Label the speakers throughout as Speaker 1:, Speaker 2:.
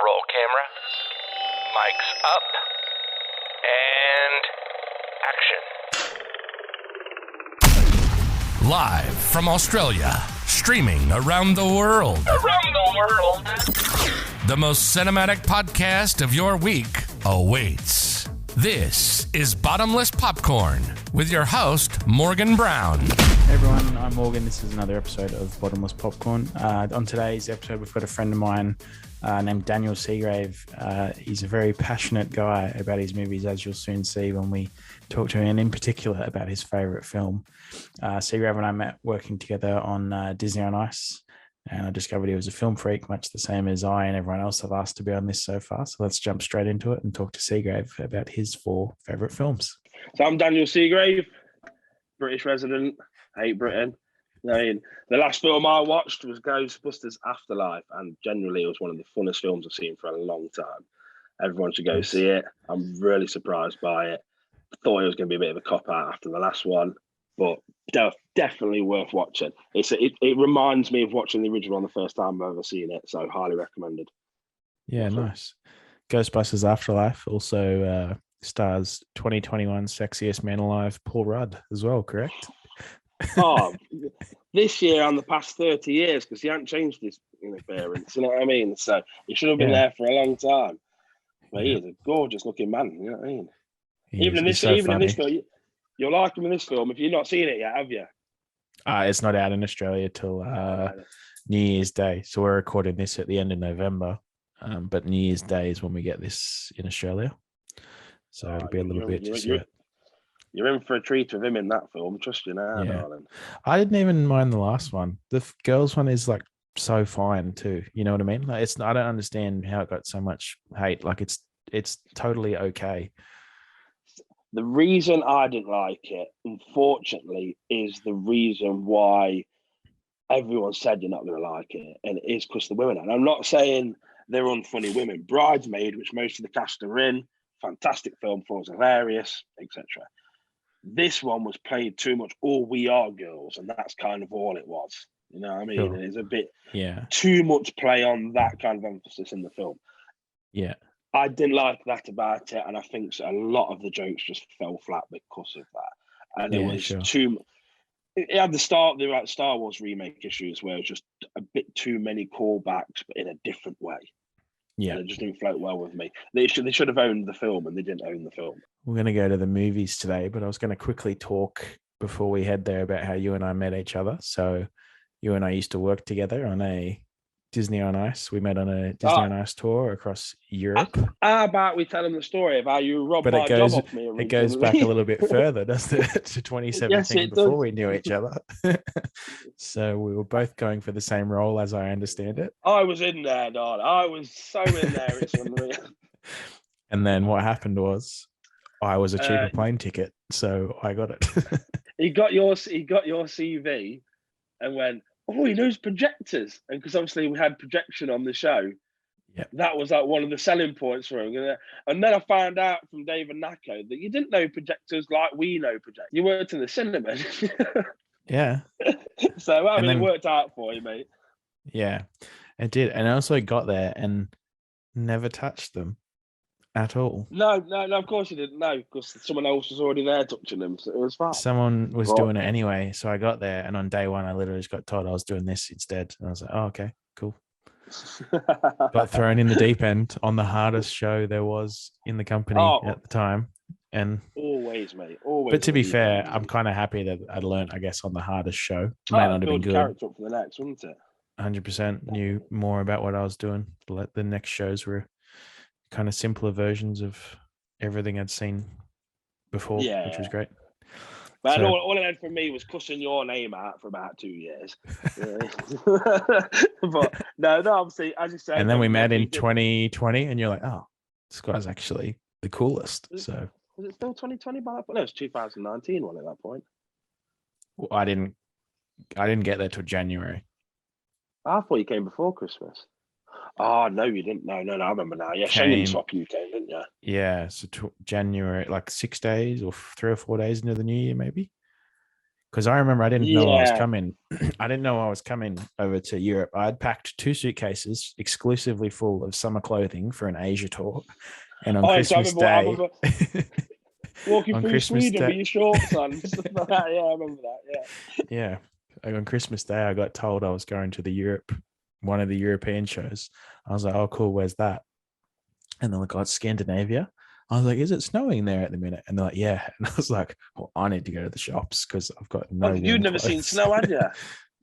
Speaker 1: Roll camera. Mics up. And action. Live from Australia, streaming around the world. The most cinematic podcast of your week awaits. This is Bottomless Popcorn with your host, Morgan Brown.
Speaker 2: Hey everyone, I'm Morgan. This is another episode of Bottomless Popcorn. On today's episode, we've got a friend of mine named Daniel Seagrave. He's a very passionate guy about his movies, as you'll soon see when we talk to him, and in particular about his favourite film. Seagrave and I met working together on Disney on Ice, and I discovered he was a film freak, much the same as I and everyone else I've asked to be on this so far. So let's jump straight into it and talk to Seagrave about his 4 favourite films.
Speaker 3: So I'm Daniel Seagrave, British resident, hate Britain. I mean, the last film I watched was Ghostbusters Afterlife, and generally it was one of the funnest films I've seen for a long time. Everyone should go see it. I'm really surprised by it. Thought it was going to be a bit of a cop-out after the last one, but definitely worth watching. It reminds me of watching the original the first time I've ever seen it, so highly recommended.
Speaker 2: Yeah, nice. Ghostbusters Afterlife also stars 2021 sexiest man alive, Paul Rudd, as well, correct?
Speaker 3: Oh, this year and the past 30 years, because he hadn't changed his appearance, you know what I mean? So he should have been there for a long time. But he is a gorgeous looking man, you know what I mean? Even in this film, you'll like him in this film if you've not seen it yet, have you?
Speaker 2: It's not out in Australia till New Year's Day. So we're recording this at the end of November. But New Year's Day is when we get this in Australia. So it'll be a little bit just yet.
Speaker 3: You're in for a treat with him in that film. Trust you now, darling.
Speaker 2: I didn't even mind the last one. The girls one is like so fine too. You know what I mean? Like I don't understand how it got so much hate. Like it's totally okay.
Speaker 3: The reason I didn't like it, unfortunately, is the reason why everyone said you're not going to like it, and it is because the women. And I'm not saying they're unfunny women. Bridesmaid, which most of the cast are in, fantastic film, was hilarious, etc. This one was played too much all we are girls, and that's kind of all it was. You know what I mean?
Speaker 2: Sure.
Speaker 3: It's a bit too much play on that kind of emphasis in the film.
Speaker 2: Yeah.
Speaker 3: I didn't like that about it, and I think a lot of the jokes just fell flat because of that. And it was too. It had the Star Wars remake issues where it was just a bit too many callbacks, but in a different way. Yeah, and it just didn't float well with me. They should have owned the film, and they didn't own the film.
Speaker 2: We're going to go to the movies today, but I was going to quickly talk before we head there about how you and I met each other. So you and I used to work together on a Disney on Ice. We met on a Disney on Ice tour across Europe.
Speaker 3: How about we tell them the story of how you robbed my job off me originally?
Speaker 2: It goes back a little bit further, doesn't it? To 2017 before we knew each other. So we were both going for the same role, as I understand it.
Speaker 3: I was in there, darling. I was so in there. It's unreal.
Speaker 2: And then what happened was I was a cheaper plane ticket, so I got it.
Speaker 3: He got your CV and went, oh, he knows projectors. And because obviously we had projection on the show, that was like one of the selling points for him. And then I found out from David Nacco that you didn't know projectors like we know projectors. You worked in the cinema.
Speaker 2: Yeah.
Speaker 3: So it worked out for you, mate.
Speaker 2: Yeah, it did. And I also got there and never touched them at all.
Speaker 3: No, of course you didn't know, because someone else was already there touching them, so it was fine.
Speaker 2: Someone was doing it anyway, so I got there, and on day one I literally just got told I was doing this instead, and I was like, oh, okay, cool. Got thrown in the deep end on the hardest show there was in the company at the time. And
Speaker 3: always, mate, always.
Speaker 2: But to be fair, I'm kind of happy that I learned, I guess, on the hardest show. May not have been good.
Speaker 3: Character up for the next, wouldn't it?
Speaker 2: 100% knew more about what I was doing. The next shows were kind of simpler versions of everything I'd seen before, which was great.
Speaker 3: But all it had for me was cussing your name out for about 2 years. But no, obviously, as you said.
Speaker 2: And then we met in 2020, and you're like, oh, this guy's actually the coolest. So
Speaker 3: was it still 2020 by that point? No, it was 2019 one at that point.
Speaker 2: Well, I didn't get there till January.
Speaker 3: I thought you came before Christmas. Oh, no, you didn't. No, I remember now. Yeah, Schengen swap you came, didn't you?
Speaker 2: Yeah, so January, like 6 days or 3 or 4 days into the new year, maybe. Because I remember I didn't know I was
Speaker 3: Yeah.
Speaker 2: coming. I didn't know I was coming over to Europe. I had packed 2 suitcases exclusively full of summer clothing for an Asia tour. And on
Speaker 3: Oh, so
Speaker 2: Christmas
Speaker 3: I
Speaker 2: Day,
Speaker 3: remember walking
Speaker 2: on
Speaker 3: through
Speaker 2: Christmas
Speaker 3: Sweden
Speaker 2: Day,
Speaker 3: with your shorts on and stuff like that. Yeah, I remember that.
Speaker 2: yeah, on Christmas Day, I got told I was going to one of the European shows. I was like, oh, cool, where's that? And they're like, oh, it's Scandinavia. I was like, is it snowing there at the minute? And they're like, yeah. And I was like, well, I need to go to the shops because I've got no
Speaker 3: Oh, you'd
Speaker 2: warm
Speaker 3: never seen
Speaker 2: clothes.
Speaker 3: snow, had you?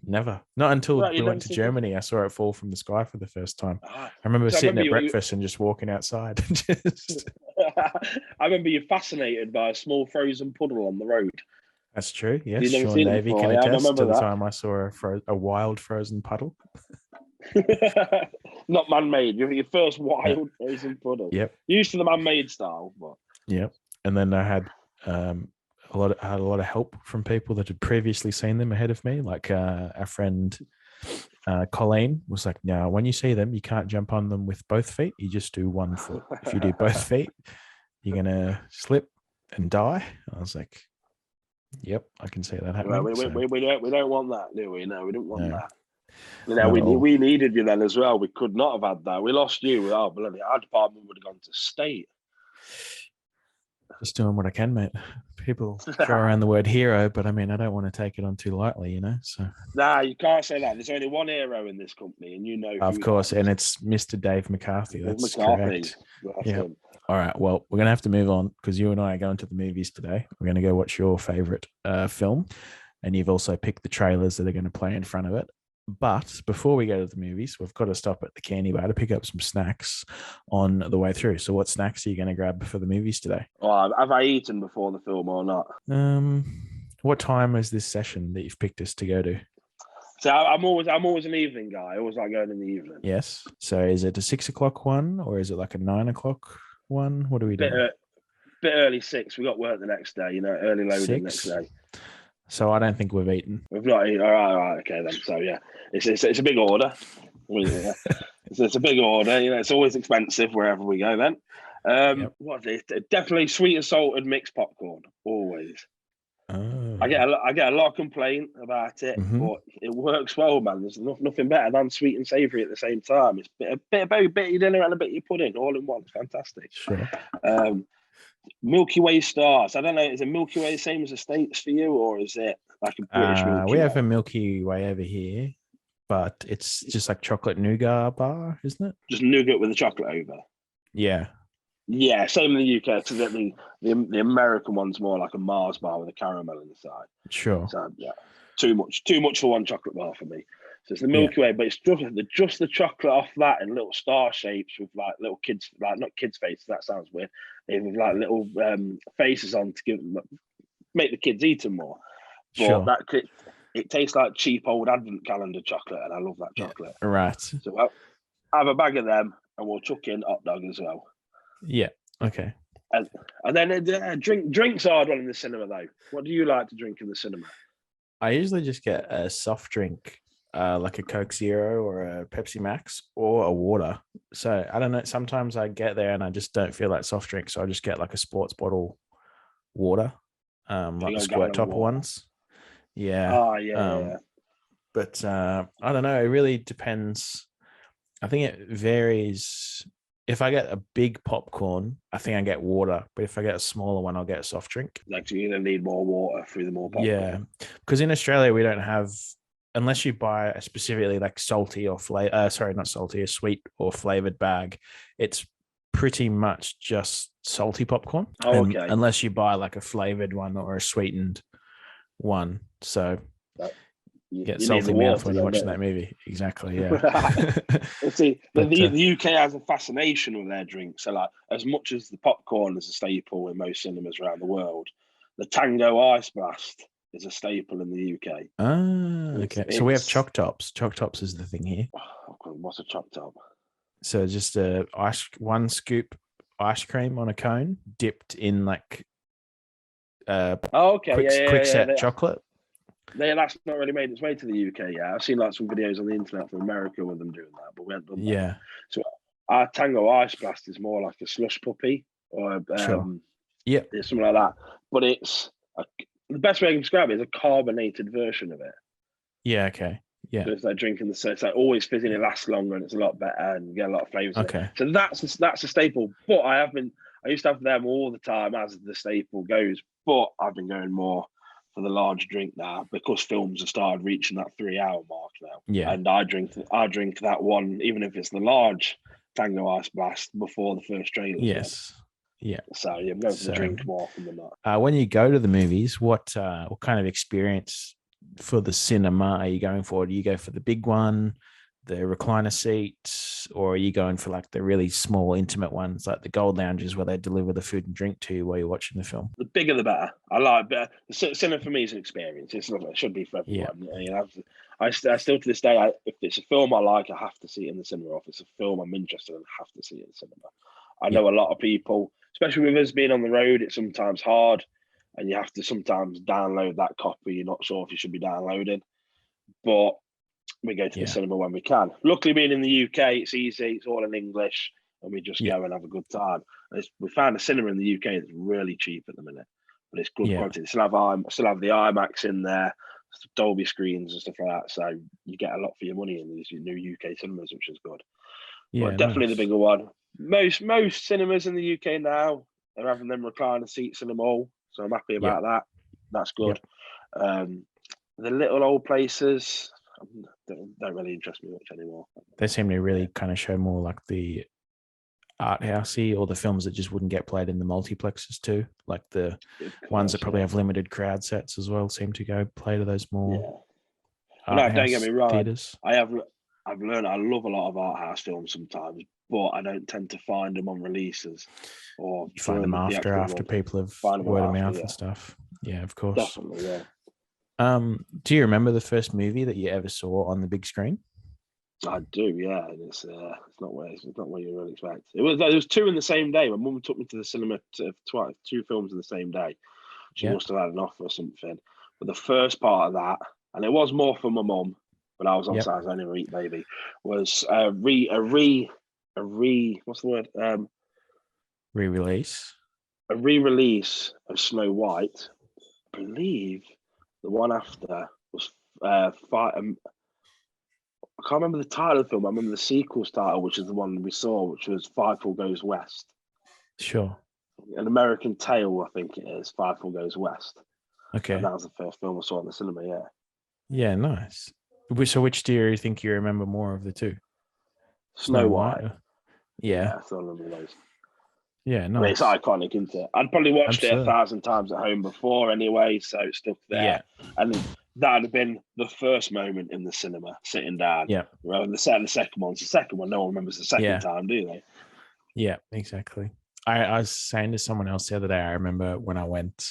Speaker 2: Never. Not until
Speaker 3: Right,
Speaker 2: we
Speaker 3: you'd never
Speaker 2: went to
Speaker 3: seen it.
Speaker 2: Germany. I saw it fall from the sky for the first time.
Speaker 3: Ah,
Speaker 2: I remember
Speaker 3: so I
Speaker 2: sitting
Speaker 3: remember
Speaker 2: at
Speaker 3: you.
Speaker 2: breakfast and just walking outside. Just,
Speaker 3: I remember you fascinated by a small frozen puddle on the road.
Speaker 2: that's true. Yes,
Speaker 3: You'd never
Speaker 2: Sean
Speaker 3: seen it
Speaker 2: Davey can
Speaker 3: before. Yeah, I
Speaker 2: attest to
Speaker 3: remember
Speaker 2: the
Speaker 3: that.
Speaker 2: time I saw a wild frozen puddle.
Speaker 3: Not man-made. Your first
Speaker 2: Yeah.
Speaker 3: wild frozen puddle.
Speaker 2: Yep.
Speaker 3: Used to the man-made style, but
Speaker 2: Yep. And then I had I had a lot of help from people that had previously seen them ahead of me. Like our friend Colleen was like, "Now, when you see them, you can't jump on them with both feet. You just do one foot. If you do both feet, you're gonna slip and die." I was like, "Yep, I can see that happening."
Speaker 3: well, we don't want that, do we? No, we don't want
Speaker 2: No,
Speaker 3: that. You know,
Speaker 2: not at all.
Speaker 3: we needed you then as well. We could not have had that. We lost you. Oh, bloody! Our department would have gone to state.
Speaker 2: Just doing what I can, mate. People throw around the word hero, but I mean, I don't want to take it on too lightly, So,
Speaker 3: Nah, you can't say that. There's only one hero in this company, and you know
Speaker 2: of
Speaker 3: who
Speaker 2: course,
Speaker 3: that is.
Speaker 2: and it's Mr. Dave McCarthy.
Speaker 3: Dave
Speaker 2: That's
Speaker 3: McCarthy.
Speaker 2: correct.
Speaker 3: That's
Speaker 2: Yeah.
Speaker 3: him.
Speaker 2: All right. Well, we're gonna have to move on because you and I are going to the movies today. We're gonna go watch your favorite film, and you've also picked the trailers that are going to play in front of it. But before we go to the movies, we've got to stop at the candy bar to pick up some snacks on the way through. So, what snacks are you going to grab for the movies today?
Speaker 3: Oh, have I eaten before the film or not?
Speaker 2: What time is this session that you've picked us to go to?
Speaker 3: So I'm always an evening guy. I always like going in the evening.
Speaker 2: Yes. So, is it a 6 o'clock one or is it like a 9 o'clock one? What are we doing?
Speaker 3: Bit early 6. We got work the next day. Early loading
Speaker 2: 6?
Speaker 3: next day.
Speaker 2: So I don't think we've eaten.
Speaker 3: We've not eaten. All right, okay then. So yeah, it's a big order. It's a big order. It's always expensive wherever we go. Then,
Speaker 2: Yep.
Speaker 3: what is it? Definitely sweet and salted mixed popcorn. Always.
Speaker 2: Oh.
Speaker 3: I get a lot of complaint about it, but it works well, man. There's nothing better than sweet and savoury at the same time. It's a bit of your dinner and a bit of your pudding all in one. It's fantastic.
Speaker 2: Sure.
Speaker 3: Milky Way stars. I don't know. Is a Milky Way the same as the States for you, or is it like a British Milky
Speaker 2: We
Speaker 3: Way?
Speaker 2: have a Milky Way over here, but it's just like chocolate nougat bar, isn't it?
Speaker 3: Just nougat with the chocolate over.
Speaker 2: Yeah.
Speaker 3: Yeah, same in the UK. So the American one's more like a Mars bar with a caramel inside.
Speaker 2: Sure.
Speaker 3: So yeah, too much for one chocolate bar for me. So it's the Milky Way, but it's just the chocolate off that in little star shapes with like little kids, like not kids' faces. That sounds weird. With like little faces on to make the kids eat them more. But
Speaker 2: Sure.
Speaker 3: it tastes like cheap old advent calendar chocolate, and I love that chocolate.
Speaker 2: Yeah, right.
Speaker 3: So I'll have a bag of them, and we'll chuck in hot dog as well.
Speaker 2: Yeah. Okay.
Speaker 3: And then drinks are hard one in the cinema though. What do you like to drink in the cinema?
Speaker 2: I usually just get a soft drink, like a Coke Zero or a Pepsi Max or a water. So I don't know. Sometimes I get there and I just don't feel like soft drink, so I just get like a sports bottle water, like the squirt topper ones. Yeah.
Speaker 3: Oh yeah.
Speaker 2: But I don't know. It really depends. I think it varies. If I get a big popcorn, I think I get water. But if I get a smaller one, I'll get a soft drink.
Speaker 3: Like you're gonna need more water through the more popcorn.
Speaker 2: Yeah, because in Australia we don't have, unless you buy a specifically like salty or not salty, a sweet or flavored bag, it's pretty much just salty popcorn.
Speaker 3: Oh, okay.
Speaker 2: Unless you buy like a flavored one or a sweetened one. So you get salty mouth when you're watching that movie. Exactly. Yeah.
Speaker 3: See, the UK has a fascination with their drinks. So, like, as much as the popcorn is a staple in most cinemas around the world, the Tango Ice Blast is a staple in the UK.
Speaker 2: Ah, okay. So we have choc tops. Choc tops is the thing here.
Speaker 3: What's a choc top?
Speaker 2: So just one scoop ice cream on a cone dipped in like quick set chocolate.
Speaker 3: That's not really made its way to the UK yet. I've seen like some videos on the internet from America with them doing that, but we haven't done that.
Speaker 2: Yeah.
Speaker 3: So our Tango Ice Blast is more like a slush puppy or
Speaker 2: something like that.
Speaker 3: But it's the best way I can describe it is a carbonated version of it.
Speaker 2: Yeah. Okay. Yeah.
Speaker 3: So it's like drinking it's like always fizzing. It lasts longer and it's a lot better and you get a lot of flavors.
Speaker 2: Okay.
Speaker 3: So that's a staple. But I used to have them all the time as the staple goes. But I've been going more for the large drink now because films have started reaching that 3-hour mark now.
Speaker 2: Yeah.
Speaker 3: And I drink that one, even if it's the large Tango Ice Blast before the first trailer.
Speaker 2: Yes. Yeah.
Speaker 3: So I'm going for the drink more often than not.
Speaker 2: When you go to the movies, what kind of experience for the cinema are you going for? Do you go for the big one, the recliner seats, or are you going for like the really small, intimate ones, like the gold lounges where they deliver the food and drink to you while you're watching the film?
Speaker 3: The bigger, the better. I like better. The cinema for me is an experience. It should be for everyone. Yeah. You know, I still to this day, if it's a film I like, I have to see it in the cinema. Or if it's a film I'm interested in, I have to see it in the cinema. I know a lot of people, especially with us being on the road, it's sometimes hard. And you have to sometimes download that copy. You're not sure if you should be downloading. But we go to the cinema when we can. Luckily, being in the UK, it's easy. It's all in English. And we just go and have a good time. We found a cinema in the UK that's really cheap at the minute. But it's good quality. They still have the IMAX in there, Dolby screens and stuff like that. So you get a lot for your money in these new UK cinemas, which is good. Yeah, but definitely the bigger one. Most cinemas in the UK now are having them recliner seats in them all. So I'm happy about that. That's good. The little old places don't really interest me much anymore.
Speaker 2: They seem to really kind of show more like the art housey or the films that just wouldn't get played in the multiplexes too. Like the ones that probably have limited crowd sets as well seem to go play to those more art
Speaker 3: don't get me wrong.
Speaker 2: Theaters.
Speaker 3: I've learned I love a lot of art house films sometimes, but I don't tend to find them on releases. Or
Speaker 2: you find them after people have word of mouth and stuff. Yeah, of course.
Speaker 3: Definitely,
Speaker 2: do you remember the first movie that you ever saw on the big screen?
Speaker 3: I do, yeah. And it's not what you really expect. There was two in the same day. My mum took me to the cinema to two films in the same day. She must have had an offer or something. But the first part of that, and it was more for my mum, but I was on size only a eat baby, was what's the word?
Speaker 2: Re-release.
Speaker 3: A re-release of Snow White. I believe the one after was I can't remember the title of the film. I remember the sequel's title, which is the one we saw, which was Firefall Goes West.
Speaker 2: Sure.
Speaker 3: An American Tale, I think it is. Firefall Goes West.
Speaker 2: Okay.
Speaker 3: And that was the first film I saw in the cinema, yeah.
Speaker 2: Yeah, nice. So which do you think you remember more of the two?
Speaker 3: Snow White.
Speaker 2: Yeah.
Speaker 3: I still remember those.
Speaker 2: Yeah, nice.
Speaker 3: I mean, it's iconic, isn't it? I'd probably watched it 1,000 times at home before anyway, so it's stuck there.
Speaker 2: Yeah.
Speaker 3: And that'd have been the first moment in the cinema, sitting down.
Speaker 2: Yeah.
Speaker 3: Rather than the second one. It's the second one. No one remembers the second time, do they?
Speaker 2: Yeah, exactly. I was saying to someone else the other day, I remember when I went,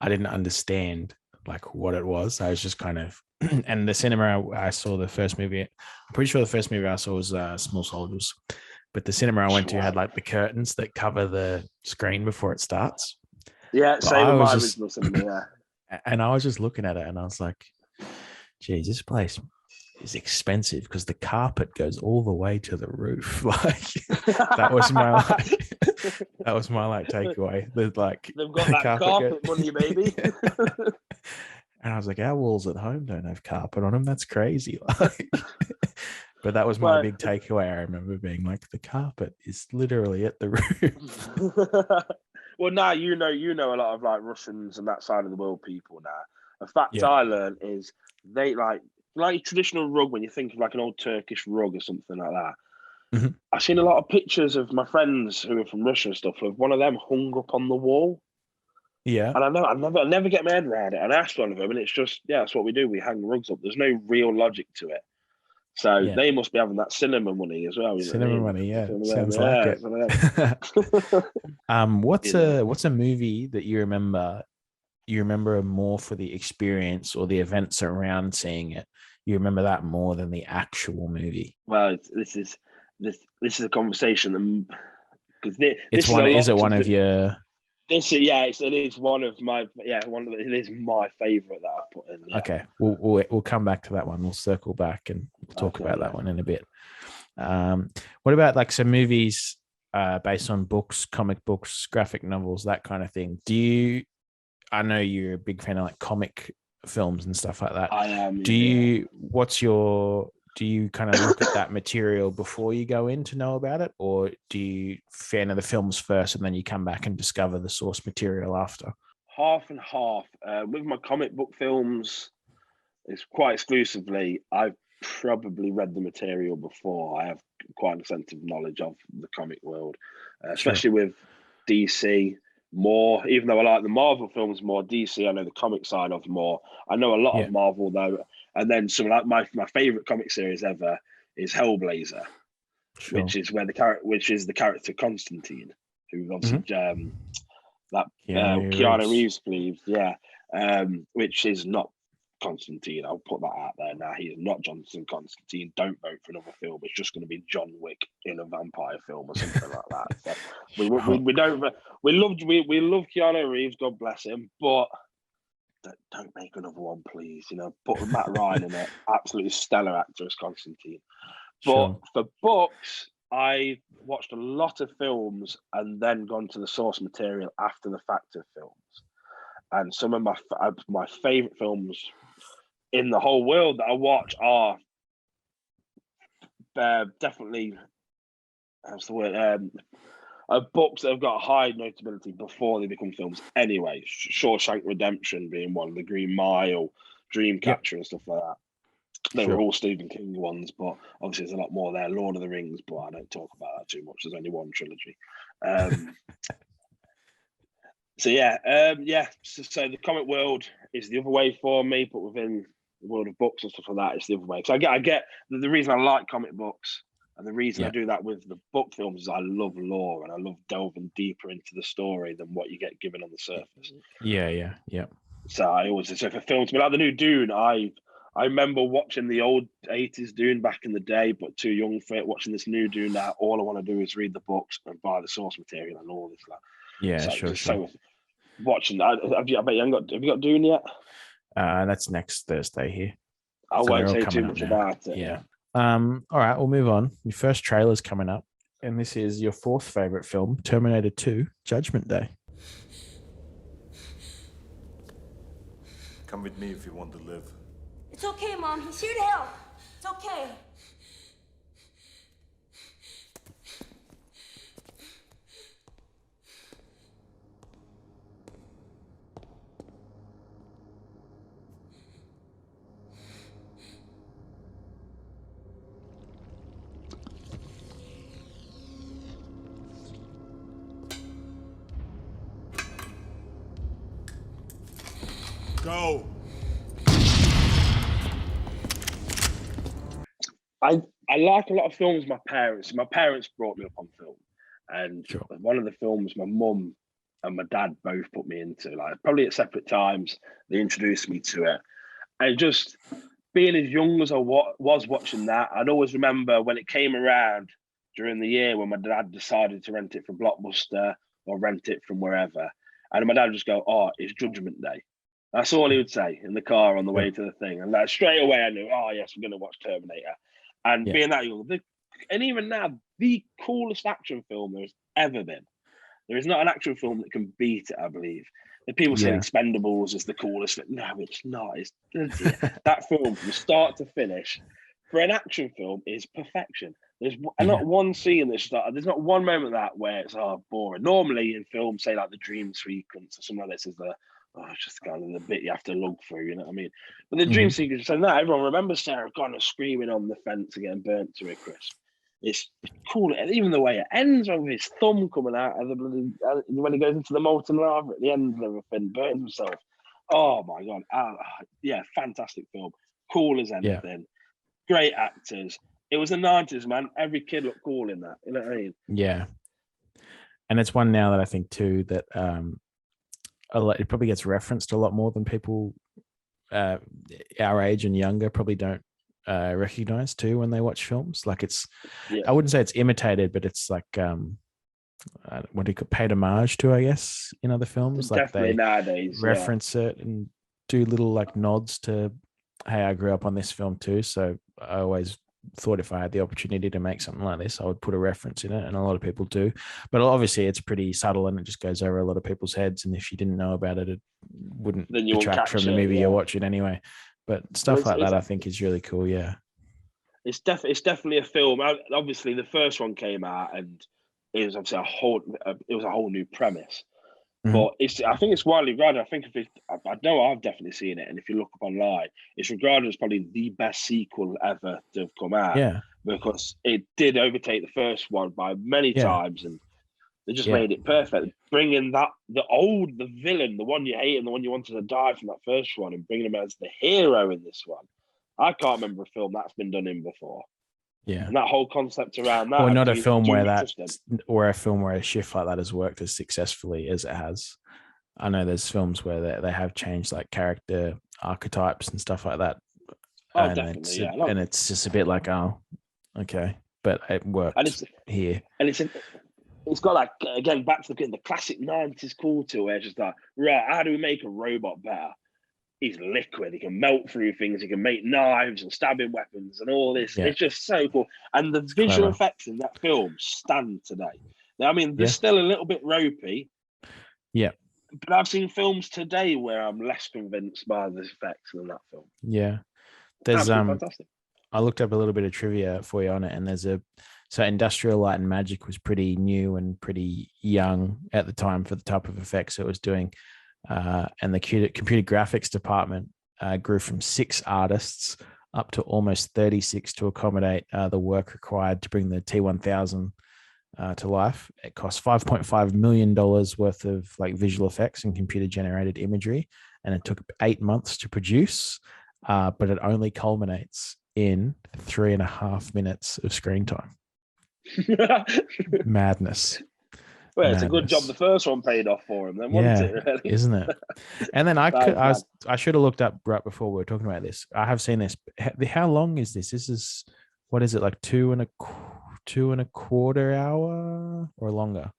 Speaker 2: I didn't understand like what it was. I was just kind of, and the cinema I saw the first movie, I'm pretty sure the first movie I saw was Small Soldiers. But the cinema I went to had like the curtains that cover the screen before it starts.
Speaker 3: Yeah, same with my original cinema, yeah.
Speaker 2: And I was just looking at it and I was like, geez, this place is expensive because the carpet goes all the way to the roof. Like that was my takeaway. They've got
Speaker 3: that carpet money, baby.
Speaker 2: And I was like, our walls at home don't have carpet on them. That's crazy. Like, but that was my big takeaway. I remember being like, the carpet is literally at the roof.
Speaker 3: Well, now you know a lot of like Russians and that side of the world people now. A fact I learned is they like traditional rug, when you think of like an old Turkish rug or something like that.
Speaker 2: Mm-hmm.
Speaker 3: I've seen a lot of pictures of my friends who are from Russia and stuff of one of them hung up on the wall.
Speaker 2: Yeah.
Speaker 3: And I never get my head around it. And I asked one of them, and it's just, that's what we do. We hang rugs up. There's no real logic to it. So they must be having that cinema money as well.
Speaker 2: Cinema money, yeah. Sounds like it. What's a movie that you remember more for the experience or the events around seeing it? You remember that more than the actual movie?
Speaker 3: Well, this is a conversation because it is my favorite that I put in. Yeah.
Speaker 2: Okay, we'll come back to that one. We'll circle back and we'll talk about that one in a bit. What about like some movies based on books, comic books, graphic novels, that kind of thing? I know you're a big fan of like comic films and stuff like that.
Speaker 3: I am.
Speaker 2: Do you kind of look at that material before you go in to know about it, or do you fan of the films first and then you come back and discover the source material after?
Speaker 3: Half and half. With my comic book films, it's quite exclusively. I've probably read the material before. I have quite extensive knowledge of the comic world, especially with DC more. Even though I like the Marvel films more, DC I know the comic side of more. I know a lot of Marvel though, and then some like my favorite comic series ever is Hellblazer, which is where the character Constantine, who obviously that Keanu Reeves believes, which is not Constantine. I'll put that out there now. He is not Johnson Constantine. Don't vote for another film. It's just going to be John Wick in a vampire film or something like that. So we love Keanu Reeves, God bless him, but don't make another one, please. Put Matt Ryan in it. Absolutely stellar actor as Constantine. But for books, I watched a lot of films and then gone to the source material after the fact of films. And some of my favorite films in the whole world that I watch are definitely, how's the word? Books that have got high notability before they become films. Anyway, Shawshank Redemption being one, The Green Mile, Dreamcatcher, and stuff like that. They were all Stephen King ones, but obviously there's a lot more there. Lord of the Rings, but I don't talk about that too much. There's only one trilogy. So the comic world is the other way for me, but within the world of books and stuff like that, it's the other way. So I get the reason I like comic books, and the reason I do that with the book films is I love lore and I love delving deeper into the story than what you get given on the surface.
Speaker 2: Yeah.
Speaker 3: So I always say for films, like the new Dune, I remember watching the old 80s Dune back in the day, but too young for it. Watching this new Dune now, all I want to do is read the books and buy the source material and all this. So watching that, have you got Dune yet?
Speaker 2: That's next Thursday here.
Speaker 3: I won't say too much about it.
Speaker 2: Yeah. All right, we'll move on. Your first trailer's coming up, and this is your fourth favorite film, Terminator 2: Judgment Day.
Speaker 4: Come with me if you want to live.
Speaker 5: It's okay, Mom. He's here to help. It's okay.
Speaker 4: Go!
Speaker 3: I like a lot of films. My parents brought me up on film, and one of the films my mum and my dad both put me into, like probably at separate times, they introduced me to it. And just being as young as I was watching that, I'd always remember when it came around during the year when my dad decided to rent it from Blockbuster or rent it from wherever, and my dad would just go, "Oh, it's Judgment Day." That's all he would say in the car on the way to the thing, and that straight away I knew, "Oh yes, we're going to watch Terminator." And being that young, and even now, the coolest action film there's ever been. There is not an action film that can beat it, I believe. The people say Expendables is the coolest. No, it's not. It's that film from start to finish for an action film is perfection. There's not one scene there's not one moment of that where it's boring. Normally in films, say like the dream sequence or something like this is it's just kind of the bit you have to look through, you know what I mean? But the dream sequence, and that everyone remembers Sarah Connor screaming on the fence and getting burnt to a crisp. It's cool. Even the way it ends with his thumb coming out of the bloody, when he goes into the molten lava at the end and everything, burns himself. Oh my God. Fantastic film. Cool as anything. Great actors. It was the 90s, man. Every kid looked cool in that. You know what I mean?
Speaker 2: Yeah. And it's one now that I think too that it probably gets referenced a lot more than people our age and younger probably don't recognize too when they watch films. Like I wouldn't say it's imitated, but it's like what do you call paid homage to, I guess, in other films. Like
Speaker 3: definitely
Speaker 2: they
Speaker 3: nowadays
Speaker 2: reference it and do little like nods to, hey, I grew up on this film too. So I always thought if I had the opportunity to make something like this, I would put a reference in it, and a lot of people do. But obviously, it's pretty subtle and it just goes over a lot of people's heads. And if you didn't know about it, it wouldn't
Speaker 3: Then you won't
Speaker 2: detract
Speaker 3: catch
Speaker 2: from the
Speaker 3: it,
Speaker 2: movie
Speaker 3: yeah.
Speaker 2: you're watching anyway. But stuff
Speaker 3: Well,
Speaker 2: like
Speaker 3: it's-
Speaker 2: that, I think, is really cool. Yeah.
Speaker 3: It's definitely a film. Obviously, the first one came out, and it was obviously a whole new premise.
Speaker 2: Mhm.
Speaker 3: But I think it's widely regarded. I think I know I've definitely seen it, and if you look up online, it's regarded as probably the best sequel ever to have come out.
Speaker 2: Yeah.
Speaker 3: Because it did overtake the first one by many
Speaker 2: Yeah.
Speaker 3: times, and they just
Speaker 2: Yeah.
Speaker 3: made it perfect. Bringing the villain, the one you hate and the one you wanted to die from that first one, and bringing him as the hero in this one. I can't remember a film that's been done in before.
Speaker 2: Yeah.
Speaker 3: And that whole concept around that.
Speaker 2: Or not a film where a shift like that has worked as successfully as it has. I know there's films where they have changed like character archetypes and stuff like that.
Speaker 3: Oh,
Speaker 2: and
Speaker 3: definitely, yeah.
Speaker 2: And it's just a bit like, oh, okay, but it worked here.
Speaker 3: And it's got like, again, back to the classic 90s cool to where it's just like, right, how do we make a robot better? He's liquid. He can melt through things. He can make knives and stabbing weapons and all this.
Speaker 2: Yeah.
Speaker 3: It's just so cool. And the visual effects in that film stand today. Now, I mean, they're still a little bit ropey.
Speaker 2: Yeah.
Speaker 3: But I've seen films today where I'm less convinced by the effects than that film.
Speaker 2: Yeah. There's
Speaker 3: fantastic.
Speaker 2: I looked up a little bit of trivia for you on it, and so Industrial Light and Magic was pretty new and pretty young at the time for the type of effects it was doing. And the computer graphics department grew from 6 artists up to almost 36 to accommodate the work required to bring the T1000 to life. It cost $5.5 million worth of like visual effects and computer generated imagery, and it took 8 months to produce, but it only culminates in 3.5 minutes of screen time. Madness.
Speaker 3: Well, it's a good job the first one paid off for him, then, wasn't it? Really?
Speaker 2: Isn't it? And then I should have looked up right before we were talking about this. I have seen this. How long is this? This is, what is it, like 2.25 hour or longer?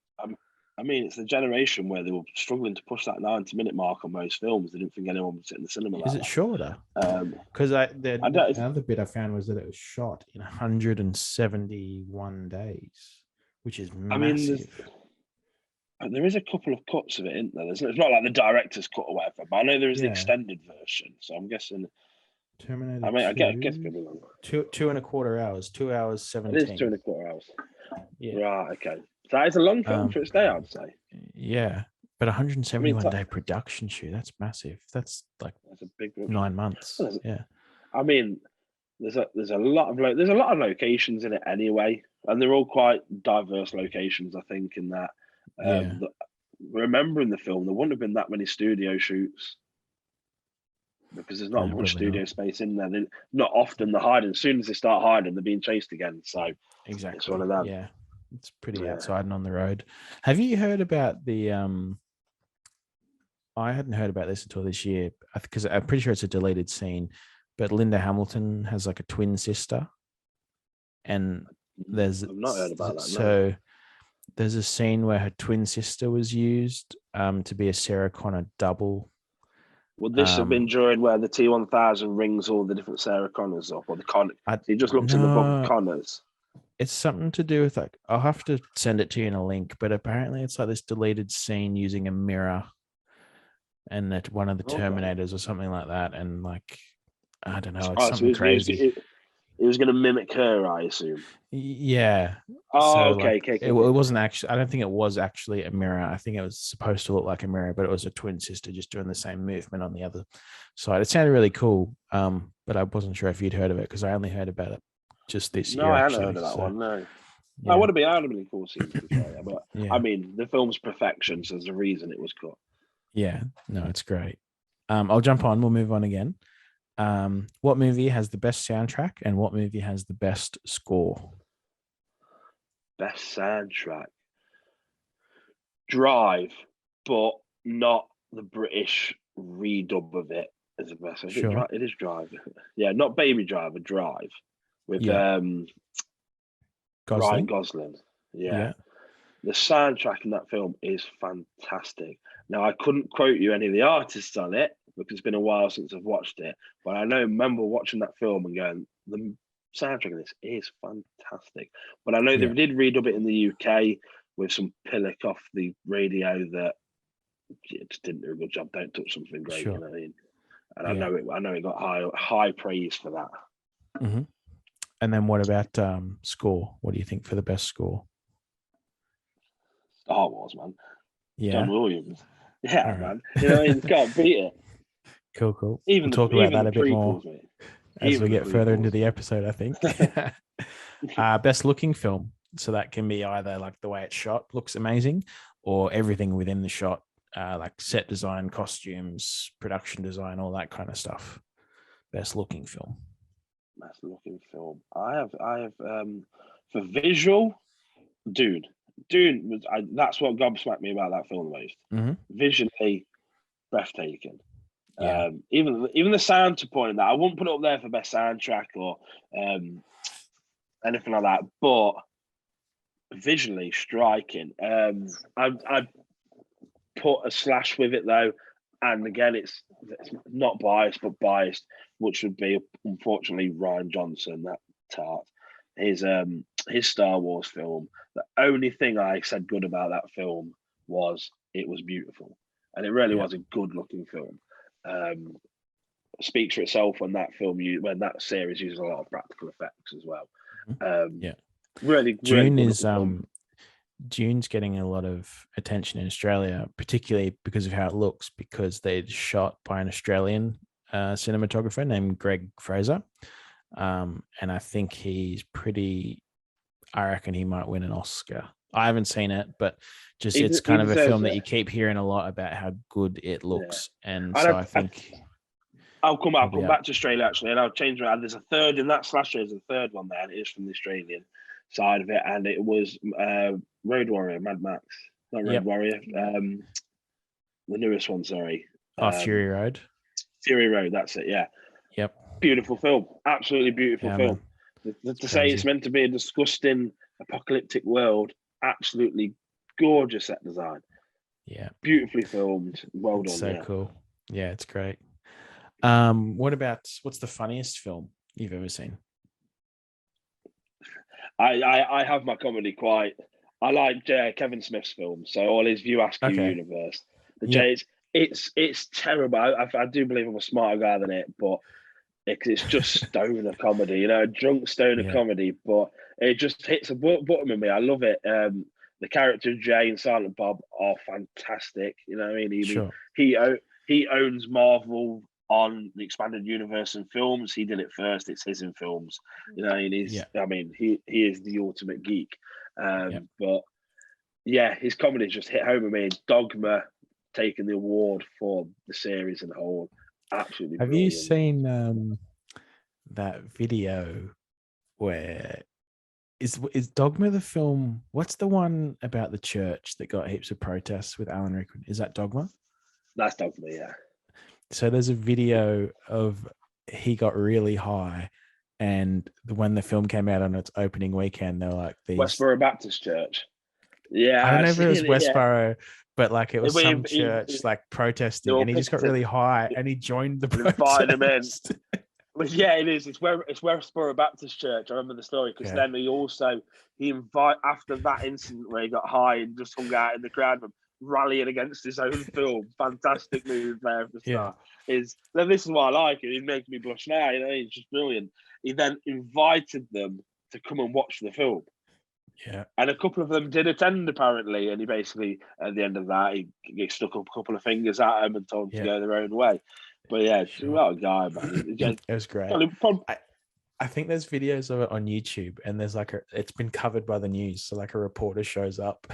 Speaker 3: I mean, it's the generation where they were struggling to push that 90-minute mark on most films. They didn't think anyone would sit in the cinema.
Speaker 2: Is it shorter? Because the other bit I found was that it was shot in 171 days, which is massive.
Speaker 3: There is a couple of cuts of it, isn't there? It's not like the director's cut or whatever, but I know there is the extended version. So I'm guessing.
Speaker 2: Terminator.
Speaker 3: I mean, I guess it's going to be longer.
Speaker 2: 2.25 hours. 2 hours 17.
Speaker 3: It is 2.25 hours.
Speaker 2: Yeah.
Speaker 3: Right. Okay. So it's a long film for its day, I'd say.
Speaker 2: Yeah, but 171-day production shoot. That's massive. That's a
Speaker 3: big
Speaker 2: 9 months. Yeah.
Speaker 3: I mean, there's a lot of locations in it anyway, and they're all quite diverse locations. I think in that. Remembering the film, there wouldn't have been that many studio shoots because there's not much studio space in there. They're not often they're hiding. As soon as they start hiding, they're being chased again. So
Speaker 2: exactly,
Speaker 3: it's one of them.
Speaker 2: Yeah, it's pretty outside and on the road. Have you heard about the? I hadn't heard about this until this year because I'm pretty sure it's a deleted scene. But Linda Hamilton has like a twin sister, and I've
Speaker 3: not heard about that.
Speaker 2: So. No. There's a scene where her twin sister was used to be a Sarah Connor double.
Speaker 3: Would this have been during where the T1000 rings all the different Sarah Connors up, or the Connor? He just looks in the book of Connors.
Speaker 2: It's something to do with like, I'll have to send it to you in a link, but apparently it's like this deleted scene using a mirror and that one of the Terminators or something like that. And like, I don't know, it's something crazy.
Speaker 3: It was going to mimic her, I assume.
Speaker 2: Yeah.
Speaker 3: Oh,
Speaker 2: so,
Speaker 3: okay,
Speaker 2: like,
Speaker 3: okay.
Speaker 2: It wasn't actually. I don't think it was actually a mirror. I think it was supposed to look like a mirror, but it was a twin sister just doing the same movement on the other side. It sounded really cool, but I wasn't sure if you'd heard of it because I only heard about it just this year.
Speaker 3: No, I hadn't heard of that one. No, I would have been out of really cool scenes. But I mean, the film's perfection, so there's a reason it was cut.
Speaker 2: Yeah, no, it's great. I'll jump on. We'll move on again. What movie has the best soundtrack and what movie has the best score?
Speaker 3: Best soundtrack. Drive, but not the British redub of it as the best.
Speaker 2: Sure.
Speaker 3: It is Drive. Yeah, not Baby Driver, Drive with Ryan Gosling. Yeah. The soundtrack in that film is fantastic. Now, I couldn't quote you any of the artists on it because it's been a while since I've watched it, but I remember watching that film and going, the soundtrack of this is fantastic. But I know they
Speaker 2: Yeah.
Speaker 3: did redub it in the UK with some pillock off the radio that just didn't do a good job. Don't touch something great,
Speaker 2: Sure.
Speaker 3: you know what I mean? And
Speaker 2: Yeah.
Speaker 3: I know it got high praise for that.
Speaker 2: Mm-hmm. And then what about score? What do you think for the best score?
Speaker 3: Star Wars, man.
Speaker 2: Yeah.
Speaker 3: John Williams. Yeah,
Speaker 2: All right.
Speaker 3: man. You know, you can't beat it.
Speaker 2: Cool.
Speaker 3: Even
Speaker 2: We'll talk about that
Speaker 3: the
Speaker 2: a bit more
Speaker 3: prequels, mate.
Speaker 2: as we
Speaker 3: Even the
Speaker 2: get further into
Speaker 3: prequels.
Speaker 2: the episode, I think. Best looking film. So that can be either like the way it's shot looks amazing, or everything within the shot, like set design, costumes, production design, all that kind of stuff. Best looking film.
Speaker 3: Best looking film. I have for visual, Dune. That's what gobsmacked me about that film the most.
Speaker 2: Mm-hmm.
Speaker 3: Visually breathtaking.
Speaker 2: Yeah.
Speaker 3: Even the sound to point at that, I wouldn't put it up there for best soundtrack or anything like that, but visually striking. I'd put a slash with it though, and again, it's not biased, but biased, which would be unfortunately Ryan Johnson, that tart. His Star Wars film. The only thing I said good about that film was it was beautiful, and it really was a good looking film. Speaks for itself when that series uses a lot of practical effects as well. Really
Speaker 2: Dune
Speaker 3: good
Speaker 2: is
Speaker 3: film.
Speaker 2: Dune's getting a lot of attention in Australia, particularly because of how it looks, because they're shot by an Australian cinematographer named Greg Fraser. And I think I reckon he might win an Oscar. I haven't seen it, but it's kind of a film that you keep hearing a lot about how good it looks. Yeah. And so I think
Speaker 3: I'll come back to Australia actually, and I'll change it. There's a third in that slasher. There's a third one there, and it is from the Australian side of it, and it was Road Warrior, Mad Max, not Road Warrior, the newest one. Sorry,
Speaker 2: Fury Road.
Speaker 3: Fury Road. That's it. Yeah.
Speaker 2: Yep.
Speaker 3: Beautiful film. Absolutely beautiful film. To say it's meant to be a disgusting apocalyptic world, absolutely gorgeous set design.
Speaker 2: Yeah.
Speaker 3: Beautifully filmed. Well done.
Speaker 2: So cool. Yeah, it's great. What's the funniest film you've ever seen?
Speaker 3: I have my comedy quite. I like Kevin Smith's films, so all his View Askew universe. It's terrible. I do believe I'm a smarter guy than it, but it's just stoner comedy, you know, drunk stoner comedy. But it just hits a button with me. I love it. The character of Jay and Silent Bob are fantastic. You know what I mean? He owns Marvel on the expanded universe and films. He did it first. It's his in films. You know, and he is the ultimate geek. But yeah, his comedy just hit home with me. Dogma taking the award for the series and the whole. Absolutely.
Speaker 2: Have
Speaker 3: brilliant.
Speaker 2: you seen that video where is Dogma the film? What's the one about the church that got heaps of protests with Alan Rickman? Is that Dogma?
Speaker 3: That's Dogma, yeah.
Speaker 2: So there's a video of he got really high, and when the film came out on its opening weekend, they're like these
Speaker 3: Westboro Baptist Church. Yeah,
Speaker 2: I don't know if it was Westboro, but like it was some church like protesting, and he just got really high, and he joined the protest.
Speaker 3: Invited him in. Yeah, it is. It's Westboro Baptist Church. I remember the story because then he invite after that incident where he got high and just hung out in the crowd, rallying against his own film. Fantastic move there at the start. This is why I like it. He makes me blush now. You know, he's just brilliant. He then invited them to come and watch the film.
Speaker 2: Yeah,
Speaker 3: and a couple of them did attend apparently, and he basically at the end of that he stuck up a couple of fingers at them and told them to go their own way. But what a guy, man!
Speaker 2: It was great. I think there's videos of it on YouTube, and there's it's been covered by the news. So like a reporter shows up,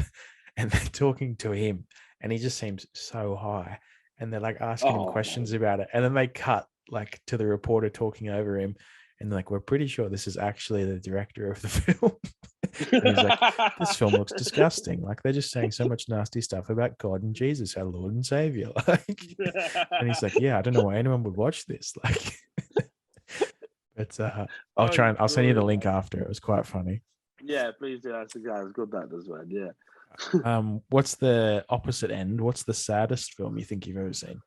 Speaker 2: and they're talking to him, and he just seems so high, and they're like asking him questions about it, and then they cut like to the reporter talking over him, and they're like, "We're pretty sure this is actually the director of the film." And he's like, "This film looks disgusting. Like they're just saying so much nasty stuff about God and Jesus, our Lord and Savior." And he's like, "Yeah, I don't know why anyone would watch this." Like, but I'll send you the link after. It was quite funny.
Speaker 3: Yeah, please do. That's the guy who's good that does, man. Yeah.
Speaker 2: What's the opposite end? What's the saddest film you think you've ever seen?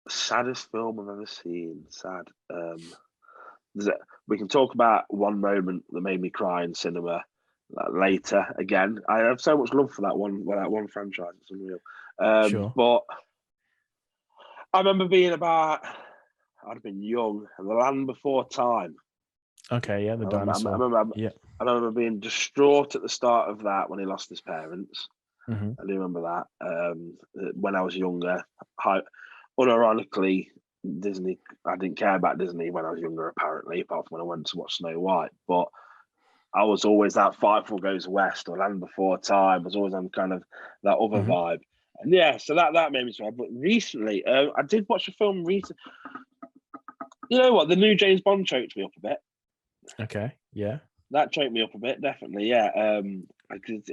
Speaker 3: Saddest film I've ever seen. Sad. we can talk about one moment that made me cry in cinema later. Again, I have so much love for that one franchise. It's unreal.
Speaker 2: Sure.
Speaker 3: But I remember being I'd have been young, The Land Before Time.
Speaker 2: Okay, yeah, the dinosaur.
Speaker 3: I remember being distraught at the start of that when he lost his parents.
Speaker 2: Mm-hmm.
Speaker 3: I do remember that. When I was younger, unironically, Disney. I didn't care about Disney when I was younger, apparently, apart from when I went to watch Snow White. But I was always that Firefall Goes West or Land Before Time. I was always on kind of that other vibe. And yeah, so that made me sad. But recently, I did watch a film recently. You know what? The new James Bond choked me up a bit.
Speaker 2: Okay, yeah.
Speaker 3: That choked me up a bit, definitely, yeah. Because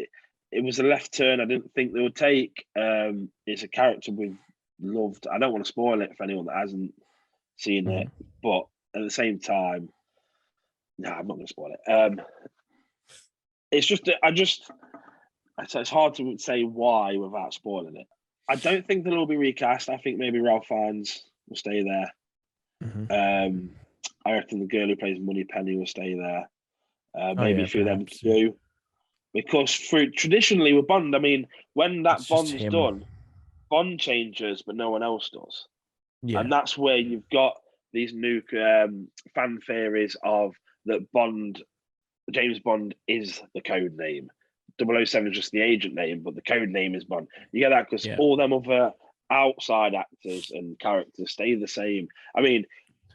Speaker 3: it was a left turn I didn't think they would take. It's a character we've loved. I don't want to spoil it for anyone that hasn't seen it, but at the same time, no, I'm not going to spoil it. It's just, it's hard to say why without spoiling it. I don't think they'll all be recast. I think maybe Ralph Fiennes will stay there. I reckon the girl who plays Moneypenny will stay there. Maybe a few of them too. Because traditionally with Bond, I mean, when that Bond's done, Bond changes, but no one else does. Yeah. And that's where you've got these new fan theories of that James Bond is the code name. 007 is just the agent name, but the code name is Bond. You get that because all them other outside actors and characters stay the same. I mean,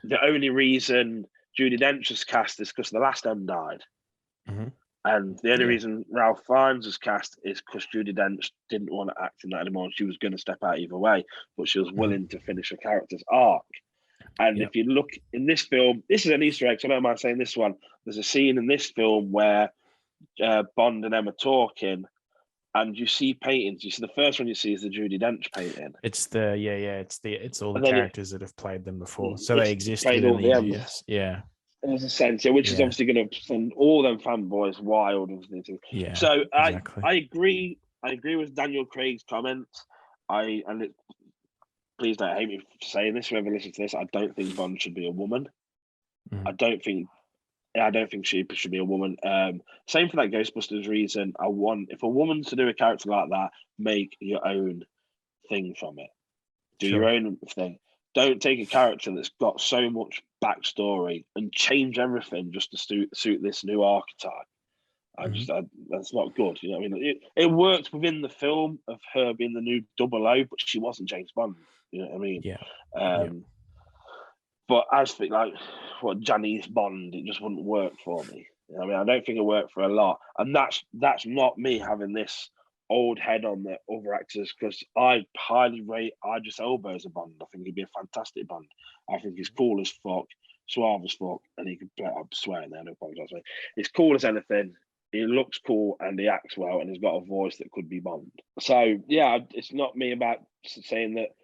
Speaker 3: the only reason Judi Dench was cast is because the last M died. And the only reason Ralph Fiennes was cast is because Judi Dench didn't want to act in that anymore. She was going to step out either way, but she was willing to finish her character's arc. And if you look in this film, this is an Easter egg, so I don't mind saying this one. There's a scene in this film where Bond and Emma talking, and you see paintings. You see the first one you see is the Judi Dench painting.
Speaker 2: It's it's all the characters that have played them before, so they exist within the universe. Yeah.
Speaker 3: There's a sense, which is obviously going to send all them fanboys wild.
Speaker 2: Yeah.
Speaker 3: So
Speaker 2: exactly.
Speaker 3: I agree. I agree with Daniel Craig's comments. Please don't hate me for saying this. Whoever listens to this, I don't think Bond should be a woman. I don't think she should be a woman. Same for that Ghostbusters reason. If a woman to do a character like that, make your own thing from it. Do your own thing. Don't take a character that's got so much backstory and change everything just to suit this new archetype. That's not good. You know what I mean? It worked within the film of her being the new 00, but she wasn't James Bond. You know what I mean?
Speaker 2: Yeah.
Speaker 3: But as for Janice Bond, it just wouldn't work for me. You know what I mean? I don't think it worked for a lot, and that's not me having this old head on the other actors, because I highly rate Idris Elba as a Bond. I think he'd be a fantastic Bond. I think he's cool as fuck, suave as fuck, and he can play. I'm swearing there, no apologize. He's cool as anything. He looks cool and he acts well, and he's got a voice that could be Bond. So yeah, it's not me about saying that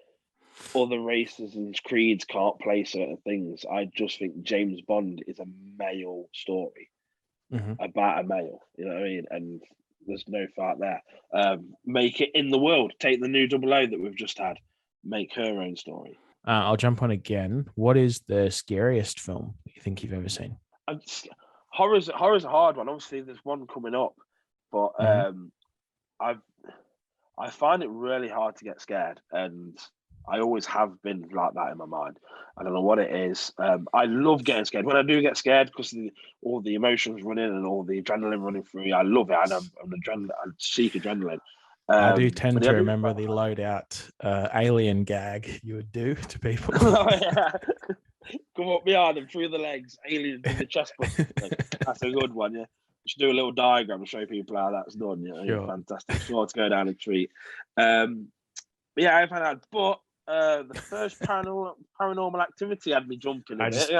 Speaker 3: other races and creeds can't play certain things. I just think James Bond is a male story about a male. You know what I mean? And there's no fight there. Make it in the world. Take the new 00 that we've just had. Make her own story.
Speaker 2: I'll jump on again. What is the scariest film you think you've ever seen?
Speaker 3: Horror's a hard one. Obviously, there's one coming up, but I find it really hard to get scared, and I always have been like that in my mind. I don't know what it is. I love getting scared. When I do get scared, because all the emotions running and all the adrenaline running through me, I love it. I seek adrenaline.
Speaker 2: I do tend to remember the loadout alien gag you would do to people.
Speaker 3: Oh, yeah. Come up behind them, through the legs, alien in the chest button. That's a good one, yeah. You should do a little diagram to show people how that's done. Sure. Fantastic. Sure to go down a treat. Yeah, I've had that. But the first paranormal activity had me jumping.
Speaker 2: I just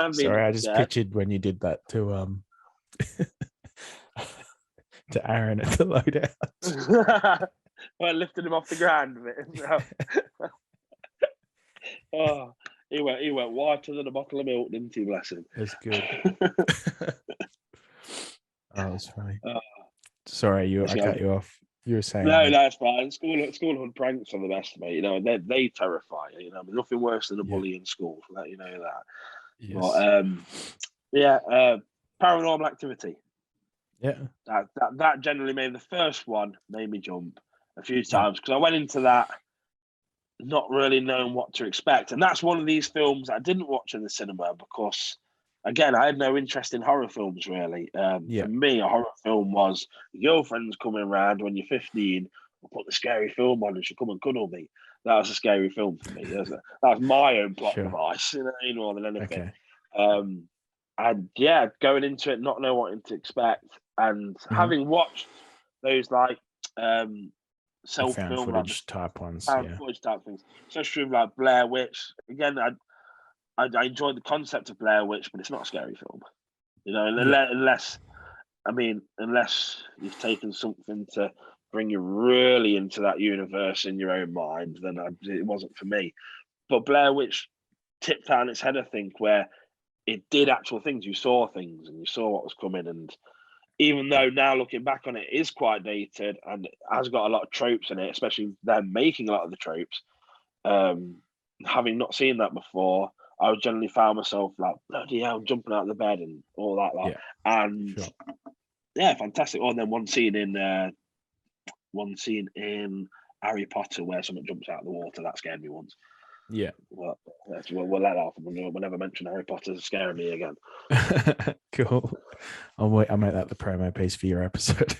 Speaker 2: pictured when you did that to to Aaron at the loadout.
Speaker 3: Well, lifting him off the ground a bit. Oh, he went whiter than a bottle of milk, didn't he? Bless him.
Speaker 2: That's good. Oh, that's funny. Sorry, I cut you off. You were saying
Speaker 3: no, that's fine. Schoolhood pranks are the best, mate. You know, they terrify you. You know, nothing worse than a bully in school. Let you know that.
Speaker 2: Yes.
Speaker 3: Yeah, Paranormal Activity.
Speaker 2: Yeah.
Speaker 3: That generally made the first one made me jump a few times because I went into that not really knowing what to expect, and that's one of these films I didn't watch in the cinema because, again, I had no interest in horror films really. For me, a horror film was your girlfriend's coming around when you're 15. We'll put the scary film on and she'll come and cuddle me. That was a scary film for me. That was my own plot device, more than anything. Okay. And yeah, going into it, not knowing what to expect, and having watched those like self-film
Speaker 2: found footage type ones,
Speaker 3: footage type things, especially like Blair Witch. Again, I enjoyed the concept of Blair Witch, but it's not a scary film, unless you've taken something to bring you really into that universe in your own mind, then it wasn't for me. But Blair Witch tipped on its head, I think, where it did actual things. You saw things and you saw what was coming, and even though now looking back on it is quite dated and has got a lot of tropes in it, especially them making a lot of the tropes, having not seen that before, I would generally found myself like, bloody hell, jumping out of the bed and all that. And fantastic. Oh, and then one scene in Harry Potter where someone jumps out of the water, that scared me once. Yeah. Well, we'll let off. We'll never mention Harry Potter scaring me again.
Speaker 2: Cool. I'll make that the promo piece for your episode.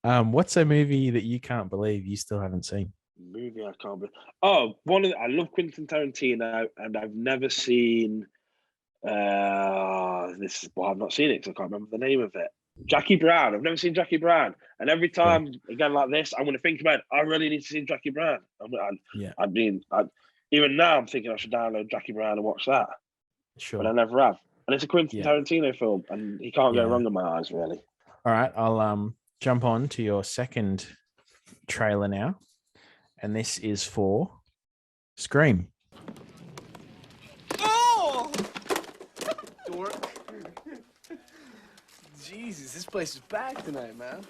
Speaker 2: What's a movie that you can't believe you still haven't seen?
Speaker 3: Movie I can't believe. Oh, I love Quentin Tarantino, and I've never seen I've not seen it because I can't remember the name of it. Jackie Brown. I've never seen Jackie Brown, and every time again like this, I'm going to think about I really need to see Jackie Brown. Even now I'm thinking I should download Jackie Brown and watch that. Sure, but I never have. And it's a Quentin Tarantino film, and he can't go wrong in my eyes, really.
Speaker 2: All right, I'll jump on to your second trailer now, and this is for Scream.
Speaker 6: Oh! Dork. Jesus, this place is packed tonight, man.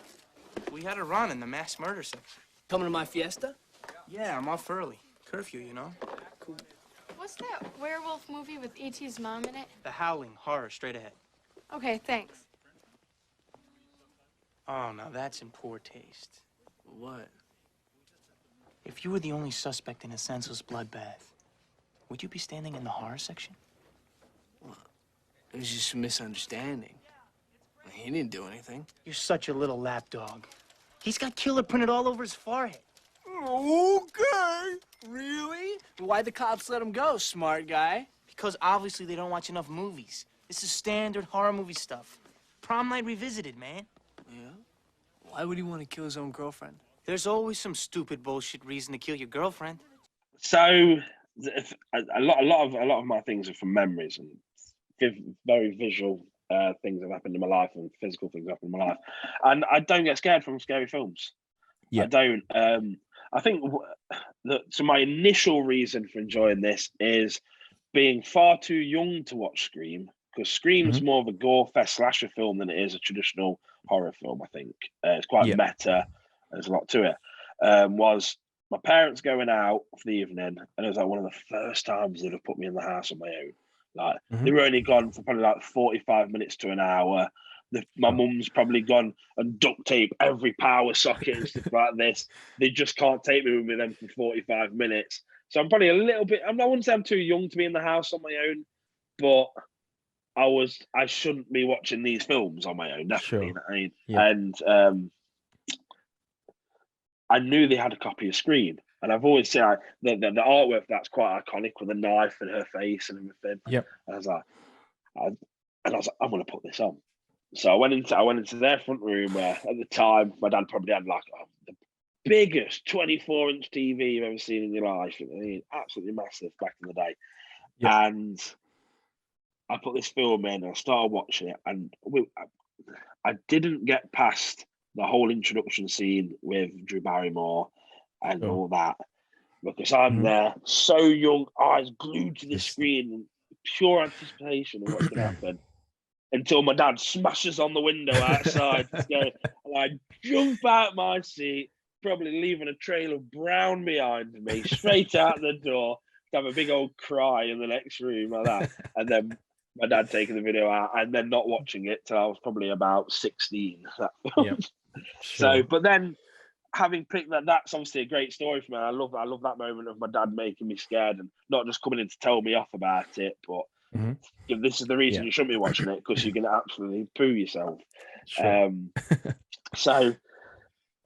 Speaker 7: We had a run in the mass murder section.
Speaker 6: Coming to my fiesta?
Speaker 7: Yeah, I'm off early. Curfew,
Speaker 6: Cool.
Speaker 8: What's that werewolf movie with E.T.'s mom in it?
Speaker 7: The Howling, horror, straight ahead.
Speaker 8: Okay, thanks.
Speaker 7: Oh, now that's in poor taste.
Speaker 6: What?
Speaker 7: If you were the only suspect in a senseless bloodbath, would you be standing in the horror section?
Speaker 6: Well, it was just a misunderstanding. He didn't do anything.
Speaker 7: You're such a little lapdog. He's got killer printed all over his forehead.
Speaker 6: Okay. Really? Why'd the cops let him go, smart guy?
Speaker 7: Because obviously they don't watch enough movies. This is standard horror movie stuff. Prom Night Revisited, man.
Speaker 6: Yeah? Why would he want to kill his own girlfriend?
Speaker 7: There's always some stupid bullshit reason to kill your girlfriend.
Speaker 3: So a lot of my things are from memories and very visual things have happened in my life and physical things happen in my life, and I don't get scared from scary films. I don't. I think so my initial reason for enjoying this is being far too young to watch Scream, because Scream's more of a gore fest slasher film than it is a traditional horror film. I think it's quite meta. There's a lot to it. Was my parents going out for the evening, and it was like one of the first times they'd have put me in the house on my own. Like they were only gone for probably like 45 minutes to an hour. My mum's probably gone and duct tape every power socket and stuff like this. They just can't take me with them for 45 minutes. So I'm probably a little bit, I wouldn't say I'm too young to be in the house on my own, but I shouldn't be watching these films on my own, definitely. Sure. And I knew they had a copy of Scream. And I've always said the artwork that's quite iconic with a knife and her face and everything. Yep. And I was like, I'm going to put this on. So I went into their front room where at the time my dad probably had like the biggest 24-inch TV you've ever seen in your life. I mean, absolutely massive back in the day. Yep. And I put this film in and I started watching it, and I didn't get past the whole introduction scene with Drew Barrymore and all that, because I'm there so young, eyes glued to the screen, pure anticipation of what's going to happen. Until my dad smashes on the window outside, and I jump out my seat, probably leaving a trail of brown behind me, straight out the door, to have a big old cry in the next room like that. And then my dad taking the video out and then not watching it till I was probably about 16. That film.
Speaker 2: Yep.
Speaker 3: So,
Speaker 2: Sure.
Speaker 3: but then having picked that, that's obviously a great story for me. I love that moment of my dad making me scared and not just coming in to tell me off about it, but if this is the reason you shouldn't be watching it because you're going to absolutely poo yourself.
Speaker 2: Sure.
Speaker 3: So,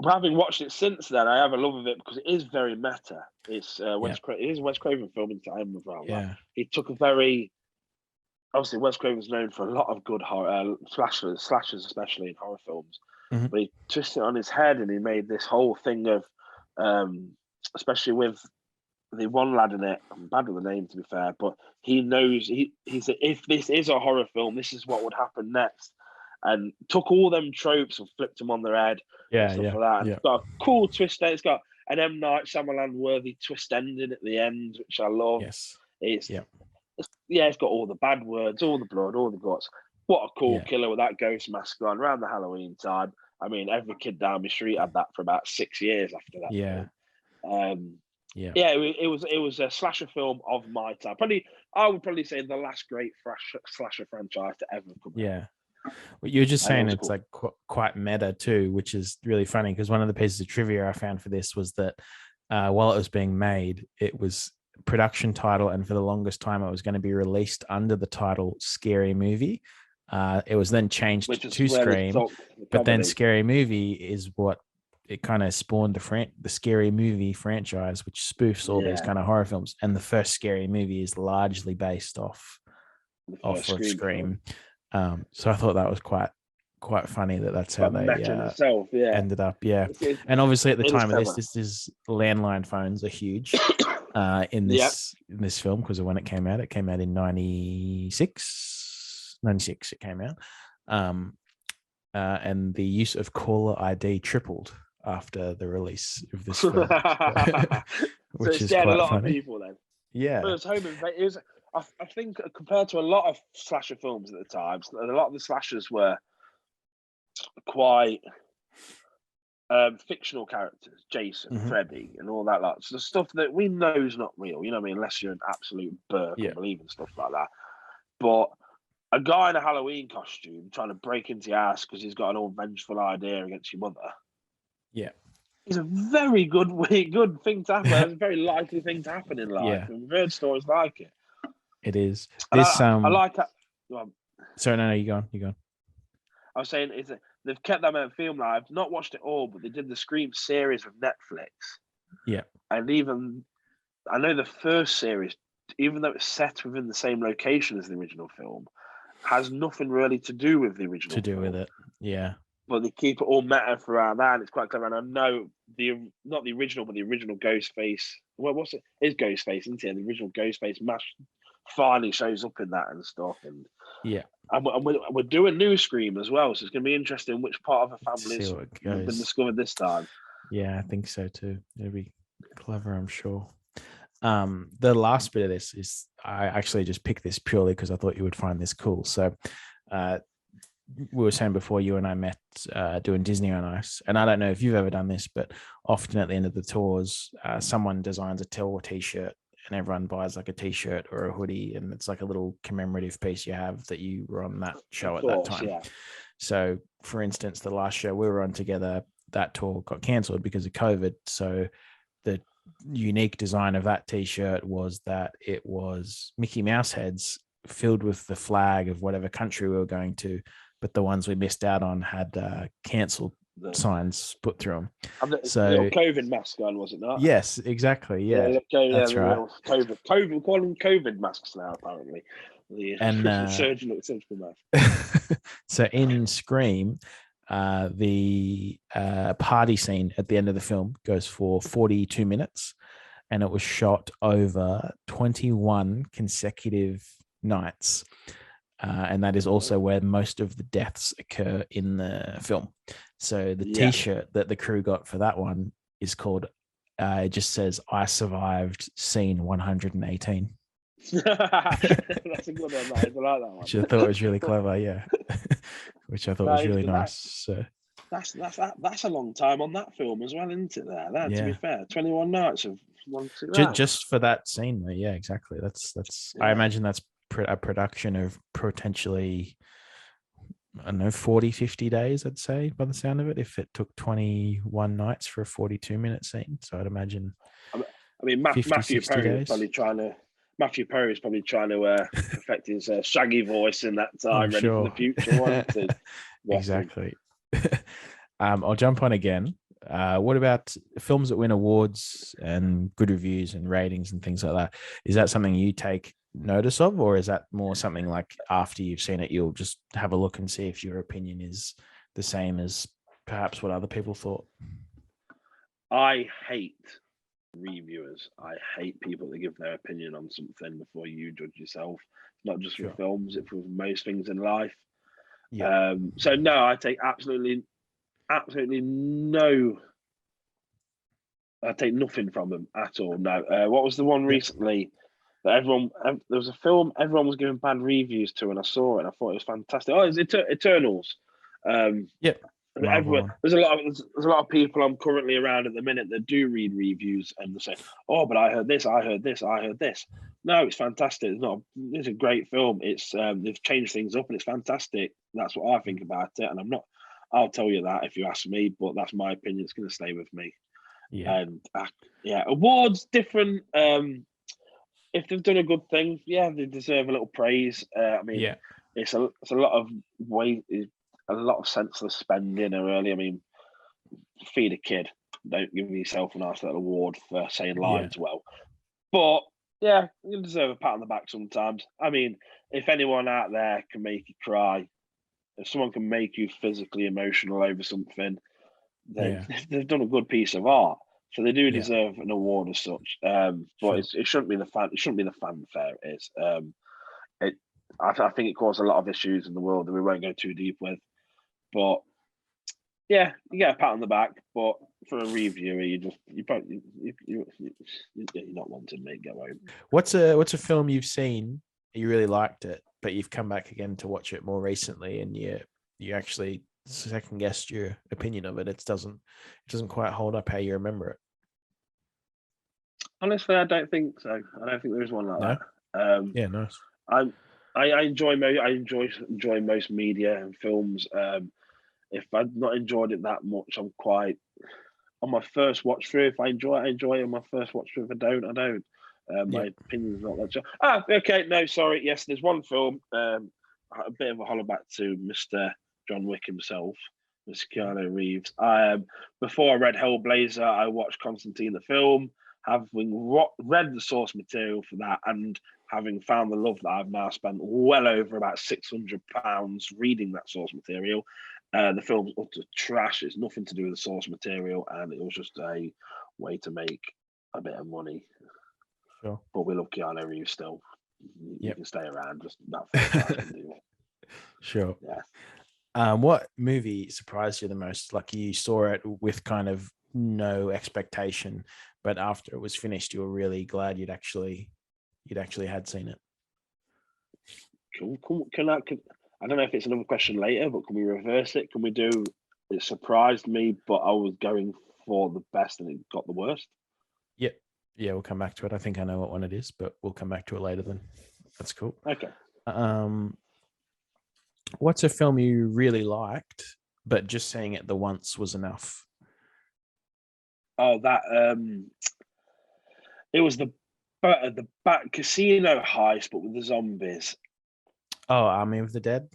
Speaker 3: having watched it since then, I have a love of it because it is very meta. It's it is a Wes Craven film in time as well.
Speaker 2: Yeah.
Speaker 3: He took obviously Wes Craven's known for a lot of good horror slashers, especially in horror films. But he twisted it on his head and he made this whole thing of, especially with the one lad in it. I'm bad with the name to be fair, but he knows he said if this is a horror film, this is what would happen next, and took all them tropes and flipped them on their head. Stuff like that. And it's got a cool twist there. It's got an M. Night Shyamalan worthy twist ending at the end, which I love.
Speaker 2: Yes.
Speaker 3: It's got all the bad words, all the blood, all the guts. What a cool killer with that ghost mask on around the Halloween time. I mean, every kid down my street had that for about 6 years after that.
Speaker 2: Yeah.
Speaker 3: It was a slasher film of my time. I would probably say the last great slasher franchise to ever come out.
Speaker 2: Yeah. Well, you were just saying it's like quite meta too, which is really funny because one of the pieces of trivia I found for this was that while it was being made, it was production title, and for the longest time it was going to be released under the title Scary Movie. It was then changed to Scream, but then Scary Movie is what it kind of spawned the Scary Movie franchise, which spoofs all these kind of horror films. And the first Scary Movie is largely based off of Scream. So I thought that was quite funny that's how they ended up. Yeah. And obviously at the time of this is landline phones are huge in this film because of when it came out. It came out in 96 it came out. And the use of caller ID tripled after the release of this film, which is quite
Speaker 3: a lot
Speaker 2: funny.
Speaker 3: of people then.
Speaker 2: Yeah.
Speaker 3: But it was home invasion. It was, I think compared to a lot of slasher films at the time, a lot of the slashers were quite fictional characters, Jason, Freddy, and all that lot. So the stuff that we know is not real, you know what I mean? Unless you're an absolute Burke and believe in stuff like that. But a guy in a Halloween costume trying to break into your house because he's got an all vengeful idea against your mother.
Speaker 2: Yeah.
Speaker 3: It's a very good thing to happen. It's a very likely thing to happen in life.
Speaker 2: Yeah.
Speaker 3: And we've heard stories like it.
Speaker 2: It is.
Speaker 3: This I like that.
Speaker 2: Sorry, no, you go on.
Speaker 3: I was saying they've kept that film now. I've not watched it all, but they did the Scream series with Netflix. Yeah. And even I know the first series, even though it's set within the same location as the original film, has nothing really to do with the original film.
Speaker 2: With it. Yeah.
Speaker 3: But they keep it all meta throughout that, and it's quite clever. And I know not the original, but the original Ghostface. Well, what's it? It's Ghostface, isn't it? The original Ghostface mask finally shows up in that and stuff. And we're doing new Scream as well, so it's going to be interesting which part of the family has been discovered this time.
Speaker 2: Yeah, I think so too. It'll be clever, I'm sure. The last bit of this is I actually just picked this purely because I thought you would find this cool. So we were saying before you and I met doing Disney on Ice, and I don't know if you've ever done this, but often at the end of the tours, someone designs a tour t-shirt and everyone buys like a t-shirt or a hoodie, and it's like a little commemorative piece you have that you were on that show at that time. Yeah. So for instance, the last show we were on together, that tour got cancelled because of COVID. So the unique design of that t-shirt was that it was Mickey Mouse heads filled with the flag of whatever country we were going to, but the ones we missed out on had cancelled signs put through them.
Speaker 3: So COVID mask on, was it not?
Speaker 2: Yes, exactly. Yeah, that's right.
Speaker 3: COVID, we call them COVID masks now, apparently. And surgical mask.
Speaker 2: So in Scream, the party scene at the end of the film goes for 42 minutes, and it was shot over 21 consecutive nights. And that is also where most of the deaths occur in the film. So the t-shirt that the crew got for that one is called, it just says, "I survived scene 118.
Speaker 3: That's a good one, mate. I like that one.
Speaker 2: Which I thought was really clever, yeah. Which I thought was really nice. So
Speaker 3: that's a long time on that film as well, isn't it? To be fair, 21 nights of 1, 2.
Speaker 2: Just for that scene, though. Yeah, exactly. That's. I imagine that's a production of potentially, I don't know, 40, 50 days, I'd say, by the sound of it, if it took 21 nights for a 42-minute scene. So I'd imagine
Speaker 3: I mean,
Speaker 2: 50,
Speaker 3: Matthew
Speaker 2: 60
Speaker 3: Perry
Speaker 2: days.
Speaker 3: is probably trying to perfect his shaggy voice in that time, ready for the future, wasn't he?
Speaker 2: Exactly. I'll jump on again. What about films that win awards and good reviews and ratings and things like that? Is that something you take notice of, or is that more something like after you've seen it, you'll just have a look and see if your opinion is the same as perhaps what other people thought?
Speaker 3: I hate reviewers. I hate people that give their opinion on something before you judge yourself. Not just with films, it's with most things in life.
Speaker 2: Yeah.
Speaker 3: So no, I take absolutely no. I take nothing from them at all. No. What was the one recently that there was a film everyone was giving bad reviews to, and I saw it and I thought it was fantastic. Oh, it's Eternals. Everyone, there's a lot of people I'm currently around at the minute that do read reviews and they say, "Oh, but I heard this, I heard this, I heard this." No, it's fantastic. It's a great film. It's they've changed things up and it's fantastic. That's what I think about it, and I'm not. I'll tell you that if you ask me, but that's my opinion. It's going to stay with me.
Speaker 2: Yeah.
Speaker 3: And awards different. If they've done a good thing, they deserve a little praise. I mean, it's a lot of weight. A lot of senseless spending early. I mean, feed a kid. Don't give yourself a nice little award for saying lines well. But you deserve a pat on the back sometimes. I mean, if anyone out there can make you cry, if someone can make you physically emotional over something, then they've done a good piece of art. So they do deserve an award as such. But it shouldn't be the fanfare it is. I think it caused a lot of issues in the world that we won't go too deep with. But you get a pat on the back. But for a reviewer, you're not wanting, mate. Go home.
Speaker 2: What's a film you've seen, you really liked it, but you've come back again to watch it more recently, and you actually second guessed your opinion of it? It doesn't quite hold up how you remember it.
Speaker 3: Honestly, I don't think so. I don't think there is one like that.
Speaker 2: Nice.
Speaker 3: I enjoy most media and films. If I've not enjoyed it that much, I'm quite on my first watch through. If I enjoy it, On my first watch through, if I don't, I don't. My opinion's not that. Okay, no, sorry. Yes, there's one film. A bit of a holler back to Mr. John Wick himself, Mr. Keanu Reeves. Before I read Hellblazer, I watched Constantine the film. Having read the source material for that and having found the love that I've now spent well over about £600 reading that source material, the film's utter trash. It's nothing to do with the source material, and it was just a way to make a bit of money.
Speaker 2: Sure.
Speaker 3: But we love Keanu Reeves still. You can stay around. Just that first do.
Speaker 2: Sure.
Speaker 3: Yeah.
Speaker 2: What movie surprised you the most? Like, you saw it with kind of no expectation, but after it was finished, you were really glad you'd actually had seen it. I don't know if it's another question later, but can we reverse it? Can we do? It surprised me, but I was going for the best, and it got the worst. Yeah, we'll come back to it. I think I know what one it is, but we'll come back to it later then. That's cool.
Speaker 3: Okay.
Speaker 2: What's a film you really liked, but just seeing it the once was enough?
Speaker 3: Oh, it was the back casino heist, but with the zombies.
Speaker 2: Oh, Army of the Dead.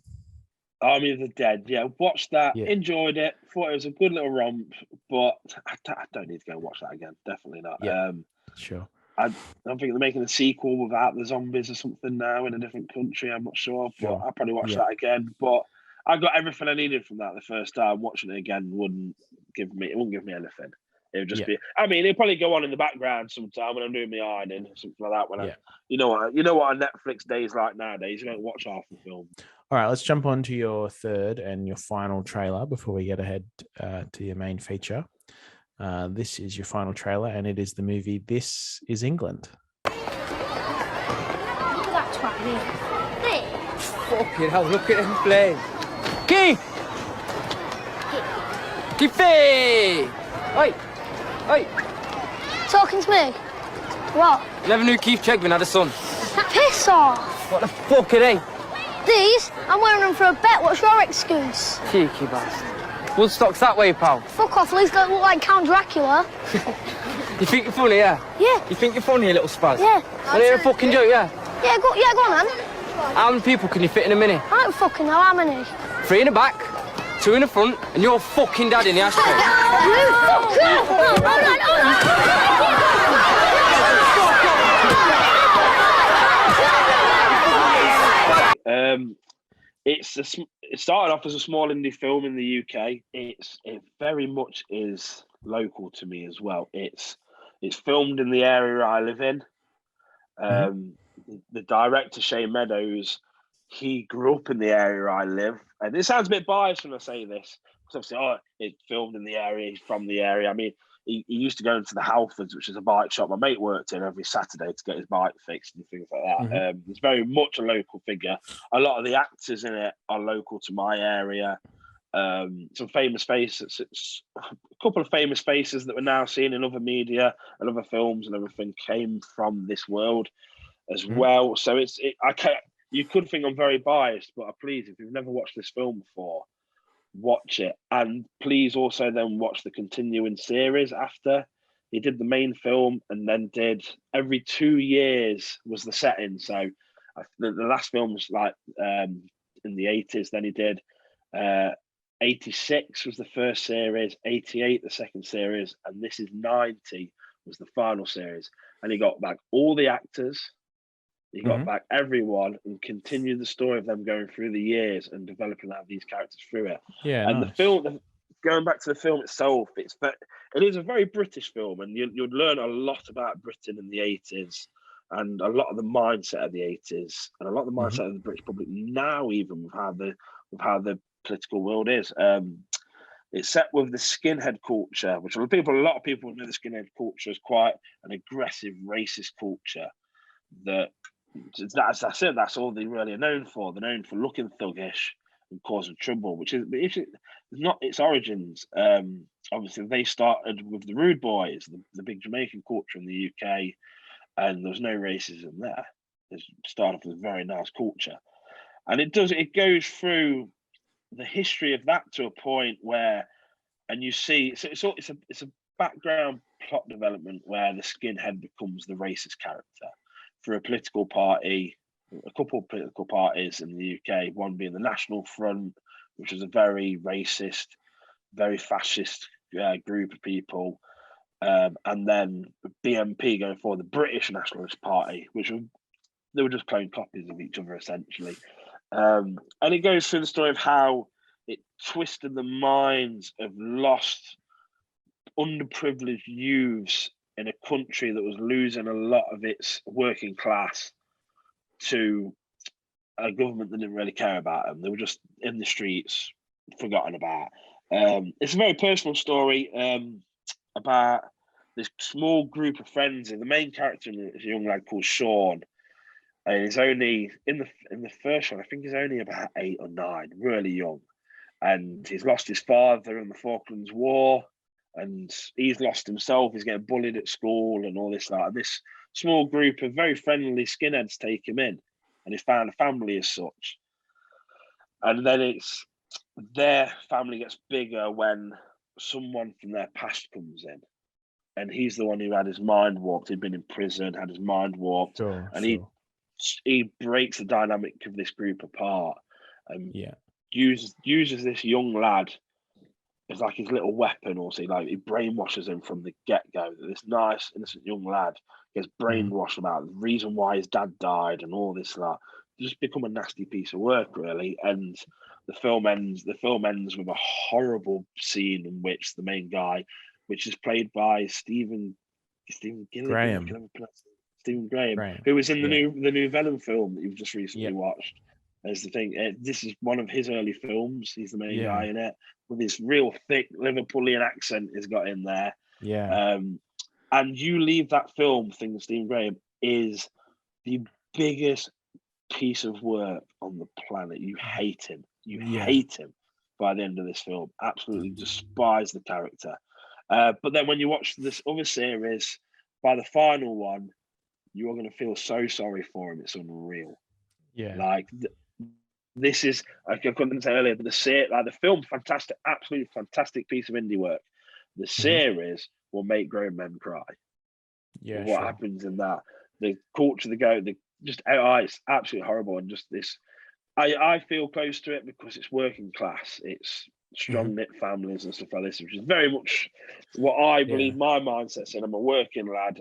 Speaker 3: Army of the Dead. Yeah, watched that. Yeah. Enjoyed it. Thought it was a good little romp, but I don't need to go watch that again. Definitely not.
Speaker 2: Yeah. Sure.
Speaker 3: I don't think they're making a sequel without the zombies or something now in a different country. I'm not sure, but I'll probably watch that again. But I got everything I needed from that the first time. Watching it again wouldn't give me anything. It would just be. I mean, it'd probably go on in the background sometime when I'm doing my ironing or something like that. When you know what a Netflix day is like nowadays. You don't watch half the film.
Speaker 2: All right, let's jump on to your third and your final trailer before we get ahead to your main feature. This is your final trailer, and it is the movie This Is England.
Speaker 5: Look at that twat here.
Speaker 9: Fucking hell, look at him play. Keith! Keith! Oi! Oi!
Speaker 5: Talking to me? What?
Speaker 9: 11 new Keith Chegwin had a son.
Speaker 5: Piss off!
Speaker 9: What the fuck are they?
Speaker 5: These? I'm wearing them for a bet. What's your excuse?
Speaker 9: Cheeky bastard. Woodstock's that way, pal.
Speaker 5: Fuck off, Lee's gonna look like Count Dracula.
Speaker 9: You think you're funny, yeah?
Speaker 5: Yeah.
Speaker 9: You think you're funny, you little spaz?
Speaker 5: Yeah.
Speaker 9: And you're a fucking joke, yeah?
Speaker 5: Yeah, go on then.
Speaker 9: How many people can you fit in a minute?
Speaker 5: I don't fucking know how many.
Speaker 9: 3 in the back, 2 in the front, and your fucking dad in the ashtray.
Speaker 5: You fucker!
Speaker 3: It started off as a small indie film in the UK. It very much is local to me as well. It's filmed in the area I live in. The director Shane Meadows, he grew up in the area I live, and it sounds a bit biased when I say this because obviously, it's filmed in the area. He's from the area. I mean, he used to go into the Halfords, which is a bike shop my mate worked in every Saturday to get his bike fixed and things like that. It's very much a local figure. A lot of the actors in it are local to my area. Some famous faces. It's a couple of famous faces that we're now seeing in other media and other films and everything came from this world as well. So you could think I'm very biased, but please, if you've never watched this film before, watch it, and please also then watch the continuing series after. He did the main film and then did every 2 years was the setting. So the last film was like in the 80s. Then he did 86 was the first series, 88 the second series, and this is 90 was the final series. And he got back all the actors. He got back everyone and continued the story of them going through the years and developing out these characters through it.
Speaker 2: Yeah,
Speaker 3: and
Speaker 2: nice.
Speaker 3: The film, going back to the film itself, it is a very British film, and you'd learn a lot about Britain in the 80s and a lot of the mindset of the 80s and a lot of the mindset of the British public now, even with how the political world is. It's set with the skinhead culture, which a lot of people know the skinhead culture is quite an aggressive, racist culture that. That's it. That's all they really are known for. They're known for looking thuggish and causing trouble, which is not its origins. Obviously, they started with the Rude Boys, the big Jamaican culture in the UK, and there was no racism there. It started off with a very nice culture, and it goes through the history of that to a point where, and you see, it's a background plot development where the skinhead becomes the racist character. For a political party, a couple of political parties in the UK, one being the National Front, which was a very racist, very fascist group of people, and then BNP going for the British Nationalist Party, they were just clone copies of each other essentially. And it goes through the story of how it twisted the minds of lost, underprivileged youths in a country that was losing a lot of its working class to a government that didn't really care about them. They were just in the streets, forgotten about. It's a very personal story about this small group of friends. And the main character is a young lad called Sean. And he's only, in the first one, I think he's only about 8 or 9, really young. And he's lost his father in the Falklands War. And he's lost himself. He's getting bullied at school and all this. And this small group of very friendly skinheads take him in, and he's found a family as such. And then their family gets bigger when someone from their past comes in, and he's the one who had his mind warped. He'd been in prison, had his mind warped, he breaks the dynamic of this group apart, and uses this young lad. It's like his little weapon, also. Like, he brainwashes him from the get-go. This nice, innocent young lad gets brainwashed about the reason why his dad died and all this. Like, just become a nasty piece of work, really. And the film ends with a horrible scene in which the main guy, which is played by Stephen Gilligan, Stephen Graham, who was in the new Venom film that you've just recently watched. There's the thing. This is one of his early films. He's the main guy in it, with his real thick Liverpoolian accent he's got in there. And you leave that film thinking Stephen Graham is the biggest piece of work on the planet. You hate him. You hate him by the end of this film. Absolutely despise the character. But then when you watch this other series, by the final one, you are going to feel so sorry for him. It's unreal.
Speaker 2: Yeah.
Speaker 3: Like this is, like I couldn't say earlier, but the film, fantastic, absolutely fantastic piece of indie work. The series will make grown men cry.
Speaker 2: Yeah.
Speaker 3: What happens in that, the culture, just it's absolutely horrible, and just this. I feel close to it because it's working class. It's strong knit families and stuff like this, which is very much what I believe my mindset's in. I'm a working lad.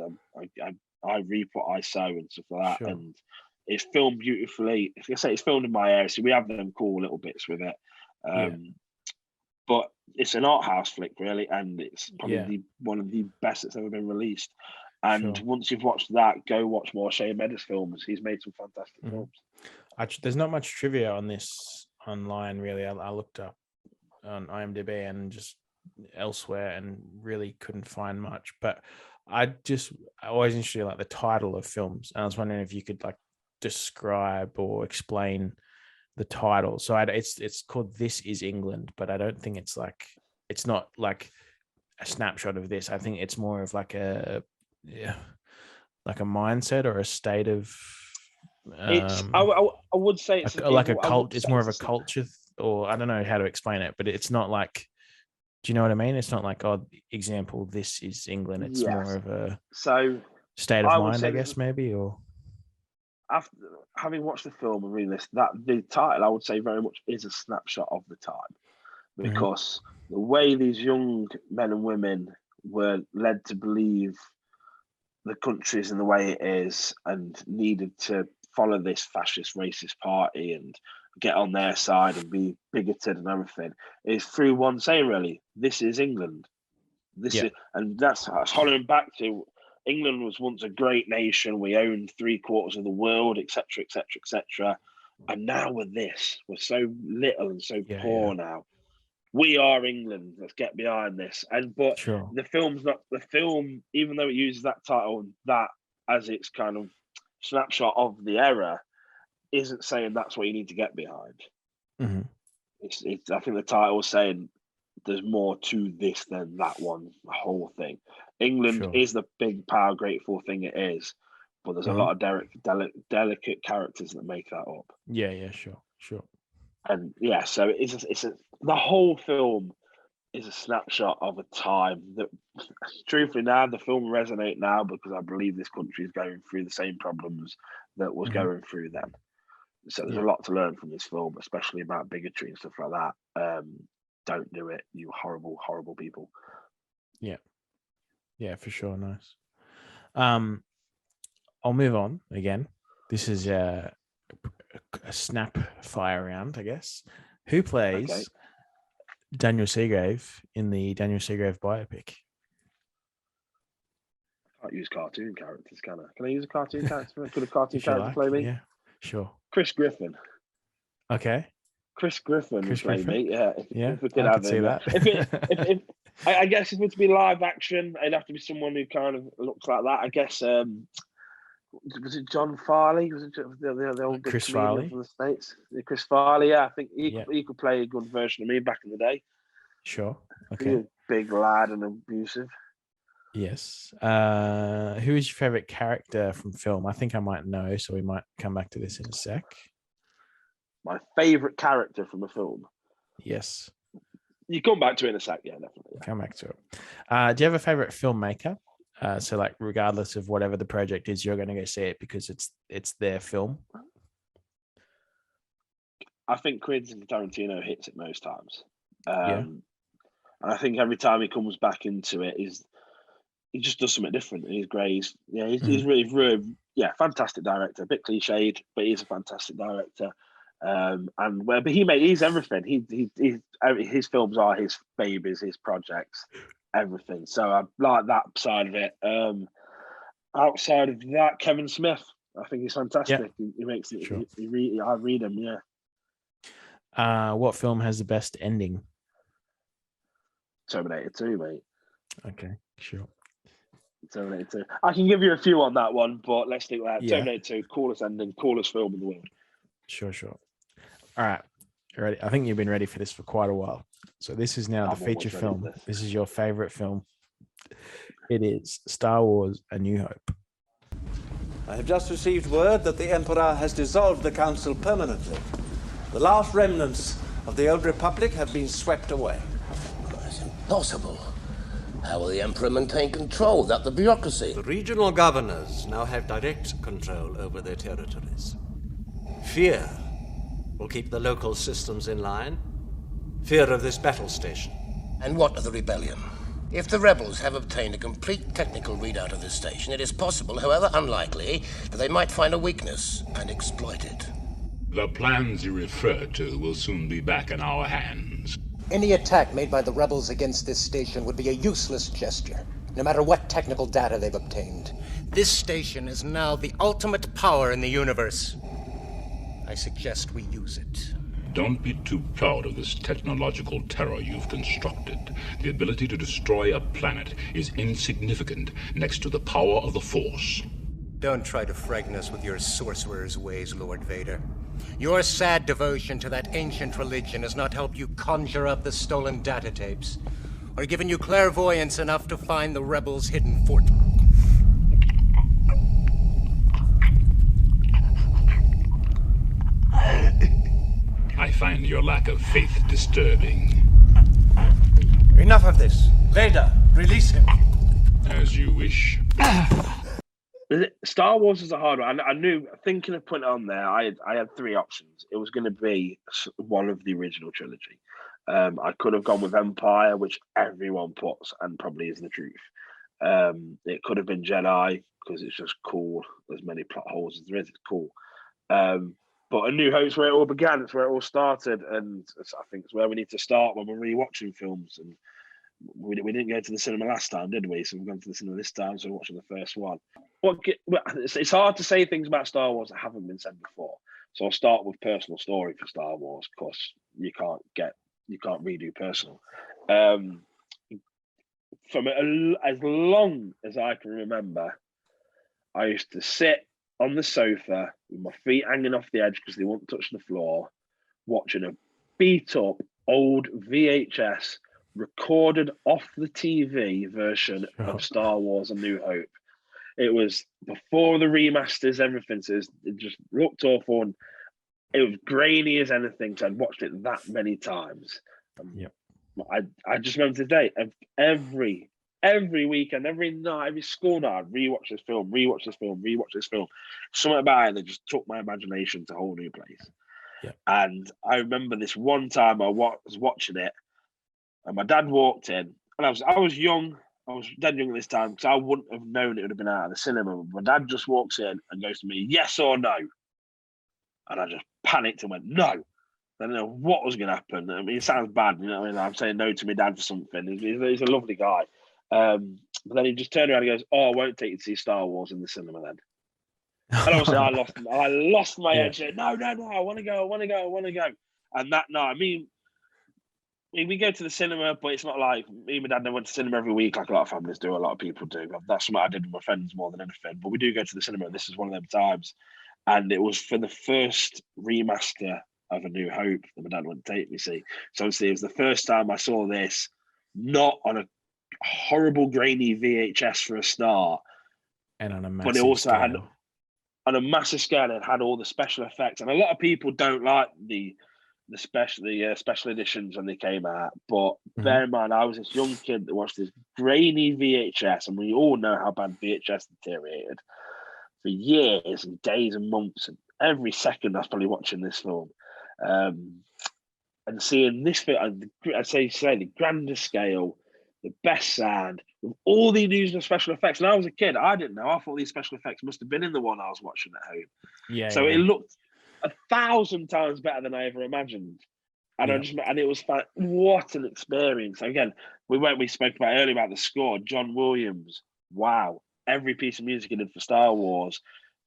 Speaker 3: I reap what I sow and stuff like that. And it's filmed beautifully. Like I say, it's filmed in my area, so we have them cool little bits with it. But it's an art house flick, really, and it's probably one of the best that's ever been released. And once you've watched that, go watch more Shane Meadows films. He's made some fantastic films.
Speaker 2: There's not much trivia on this online, really. I looked up on IMDb and just elsewhere and really couldn't find much. But I always interested in like the title of films. And I was wondering if you could like describe or explain the title. So it's called This Is England, but I don't think it's not like a snapshot of this. I think it's more of like a mindset or a state of.
Speaker 3: I would say it's
Speaker 2: like a cult. It's more of a culture, or I don't know how to explain it, but it's not like. Do you know what I mean? It's not like, example, This Is England. It's more of a state of mind, I guess, maybe. Or
Speaker 3: after having watched the film and reading this, that the title, I would say, very much is a snapshot of the time, because the way these young men and women were led to believe the country is in the way it is and needed to follow this fascist, racist party and get on their side and be bigoted and everything is through one saying, really, this is England. And that's hollowing back to England was once a great nation. We owned 3/4 of the world, etc., etc., etc. And now we're this. We're so little and so poor now. We are England. Let's get behind this. But the film's not the film, even though it uses that title, that as its kind of snapshot of the era, isn't saying that's what you need to get behind. It's I think the title is saying there's more to this than that one, the whole thing. England is the big, power, grateful thing it is, but there's a lot of delicate characters that make that up.
Speaker 2: Yeah, sure.
Speaker 3: And so the whole film is a snapshot of a time that, truthfully, now the film resonates now because I believe this country is going through the same problems that was going through then. So there's a lot to learn from this film, especially about bigotry and stuff like that. Don't do it, you horrible, horrible people.
Speaker 2: Yeah, for sure. Nice. I'll move on again. This is a snap fire round, I guess. Who plays Daniel Seagrave in the Daniel Seagrave biopic?
Speaker 3: I can't use cartoon characters, can I? Can I use a cartoon character? Could a cartoon character play me?
Speaker 2: Yeah, sure.
Speaker 3: Chris Griffin.
Speaker 2: Okay.
Speaker 3: Chris Griffin would play me. Yeah, if we could
Speaker 2: I
Speaker 3: have
Speaker 2: could see
Speaker 3: him.
Speaker 2: that.
Speaker 3: If I guess if it were to be live action, it'd have to be someone who kind of looks like that. I guess was it John Farley? Was it the old
Speaker 2: Chris
Speaker 3: comedian
Speaker 2: Farley
Speaker 3: from the States? Chris Farley, yeah. I think he could play a good version of me back in the day.
Speaker 2: Sure. Okay.
Speaker 3: He was a big lad and abusive.
Speaker 2: Yes. Who is your favorite character from film? I think I might know, so we might come back to this in a sec.
Speaker 3: My favorite character from a film.
Speaker 2: Yes.
Speaker 3: You come back to it in a sec, yeah, definitely.
Speaker 2: Come back to it. Do you have a favorite filmmaker? So, like, regardless of whatever the project is, you're going to go see it because it's their film.
Speaker 3: I think Quentin Tarantino hits it most times. And I think every time he comes back into it, he just does something different. He's great. He's really, fantastic director. A bit cliched, but he's a fantastic director. But he's everything. His films are his babies, his projects, everything. So I like that side of it. Outside of that, Kevin Smith, I think he's fantastic. He makes it. Sure. I read him. Yeah.
Speaker 2: What film has the best ending?
Speaker 3: Terminator 2, mate.
Speaker 2: Okay, sure.
Speaker 3: Terminator 2. I can give you a few on that one, but let's think about Terminator 2, coolest ending, coolest film in the world.
Speaker 2: Sure. All right, you ready? I think you've been ready for this for quite a while. So this is now the feature film. This is your favorite film. It is Star Wars: A New Hope.
Speaker 10: I have just received word that the Emperor has dissolved the Council permanently. The last remnants of the old Republic have been swept away.
Speaker 11: It's impossible. How will the Emperor maintain control without the bureaucracy?
Speaker 10: The regional governors now have direct control over their territories. Fear will keep the local systems in line. Fear of this battle station.
Speaker 11: And what of the rebellion? If the rebels have obtained a complete technical readout of this station, it is possible, however unlikely, that they might find a weakness and exploit it.
Speaker 12: The plans you referred to will soon be back in our hands.
Speaker 13: Any attack made by the rebels against this station would be a useless gesture, no matter what technical data they've obtained. This station is now the ultimate power in the universe. I suggest we use it.
Speaker 12: Don't be too proud of this technological terror you've constructed. The ability to destroy a planet is insignificant next to the power of the Force.
Speaker 13: Don't try to frighten us with your sorcerer's ways, Lord Vader. Your sad devotion to that ancient religion has not helped you conjure up the stolen data tapes, or given you clairvoyance enough to find the rebels' hidden fort.
Speaker 12: I find your lack of faith disturbing.
Speaker 10: Enough of this. Vader, release him.
Speaker 12: As you wish.
Speaker 3: Star Wars is a hard one. I knew, thinking of putting it on there, I had three options. It was going to be one of the original trilogy. I could have gone with Empire, which everyone puts, and probably is the truth. It could have been Jedi, because it's just cool. There's many plot holes as there is. It's cool. But A New Hope's where it all began. It's where it all started, and I think it's where we need to start when we're rewatching films. And we didn't go to the cinema last time, did we? So we're going to the cinema this time, so we're watching the first one. It's hard to say things about Star Wars that haven't been said before. So I'll start with personal story for Star Wars, because you can't redo personal. From as long as I can remember, I used to sit on the sofa with my feet hanging off the edge because they wouldn't touch the floor, watching a beat up old VHS recorded off the TV version of Star Wars: A New Hope. It was before the remasters, everything. So it just looked awful, and it was grainy as anything. So I'd watched it that many times. I just remember today, every weekend, every night, every school night, I'd rewatch this film. Something about it that just took my imagination to a whole new place.
Speaker 2: Yeah.
Speaker 3: And I remember this one time I was watching it, and my dad walked in, and I was young. I was dead young at this time, because I wouldn't have known it would have been out of the cinema. My dad just walks in and goes to me, "Yes or no?" And I just panicked and went, "No." I didn't know what was going to happen. I mean, it sounds bad, you know what I mean? I'm saying no to my dad for something. He's a lovely guy. But then he just turned around and goes, "Oh, I won't take you to see Star Wars in the cinema then." And obviously I lost my edge. No, I want to go. And that night, I mean, we go to the cinema, but it's not like me and my dad never went to cinema every week like a lot of families do, a lot of people do. That's something I did with my friends more than anything. But we do go to the cinema, and this is one of them times. And it was for the first remaster of A New Hope that my dad wouldn't take me see. So obviously it was the first time I saw this, not on a horrible grainy VHS for a start,
Speaker 2: and on a massive
Speaker 3: but it also
Speaker 2: scale.
Speaker 3: had on a massive scale. It had all the special effects, and a lot of people don't like the special editions when they came out. But bear in mind, I was this young kid that watched this grainy VHS, and we all know how bad VHS deteriorated for years and days and months, and every second I was probably watching this film. And seeing this film, I'd say the grandest scale, the best sound, with all the unusual special effects. And I was a kid, I didn't know. I thought these special effects must have been in the one I was watching at home. It looked 1,000 times better than I ever imagined. And it was fun. What an experience. Again, we spoke about earlier about the score. John Williams, wow. Every piece of music he did for Star Wars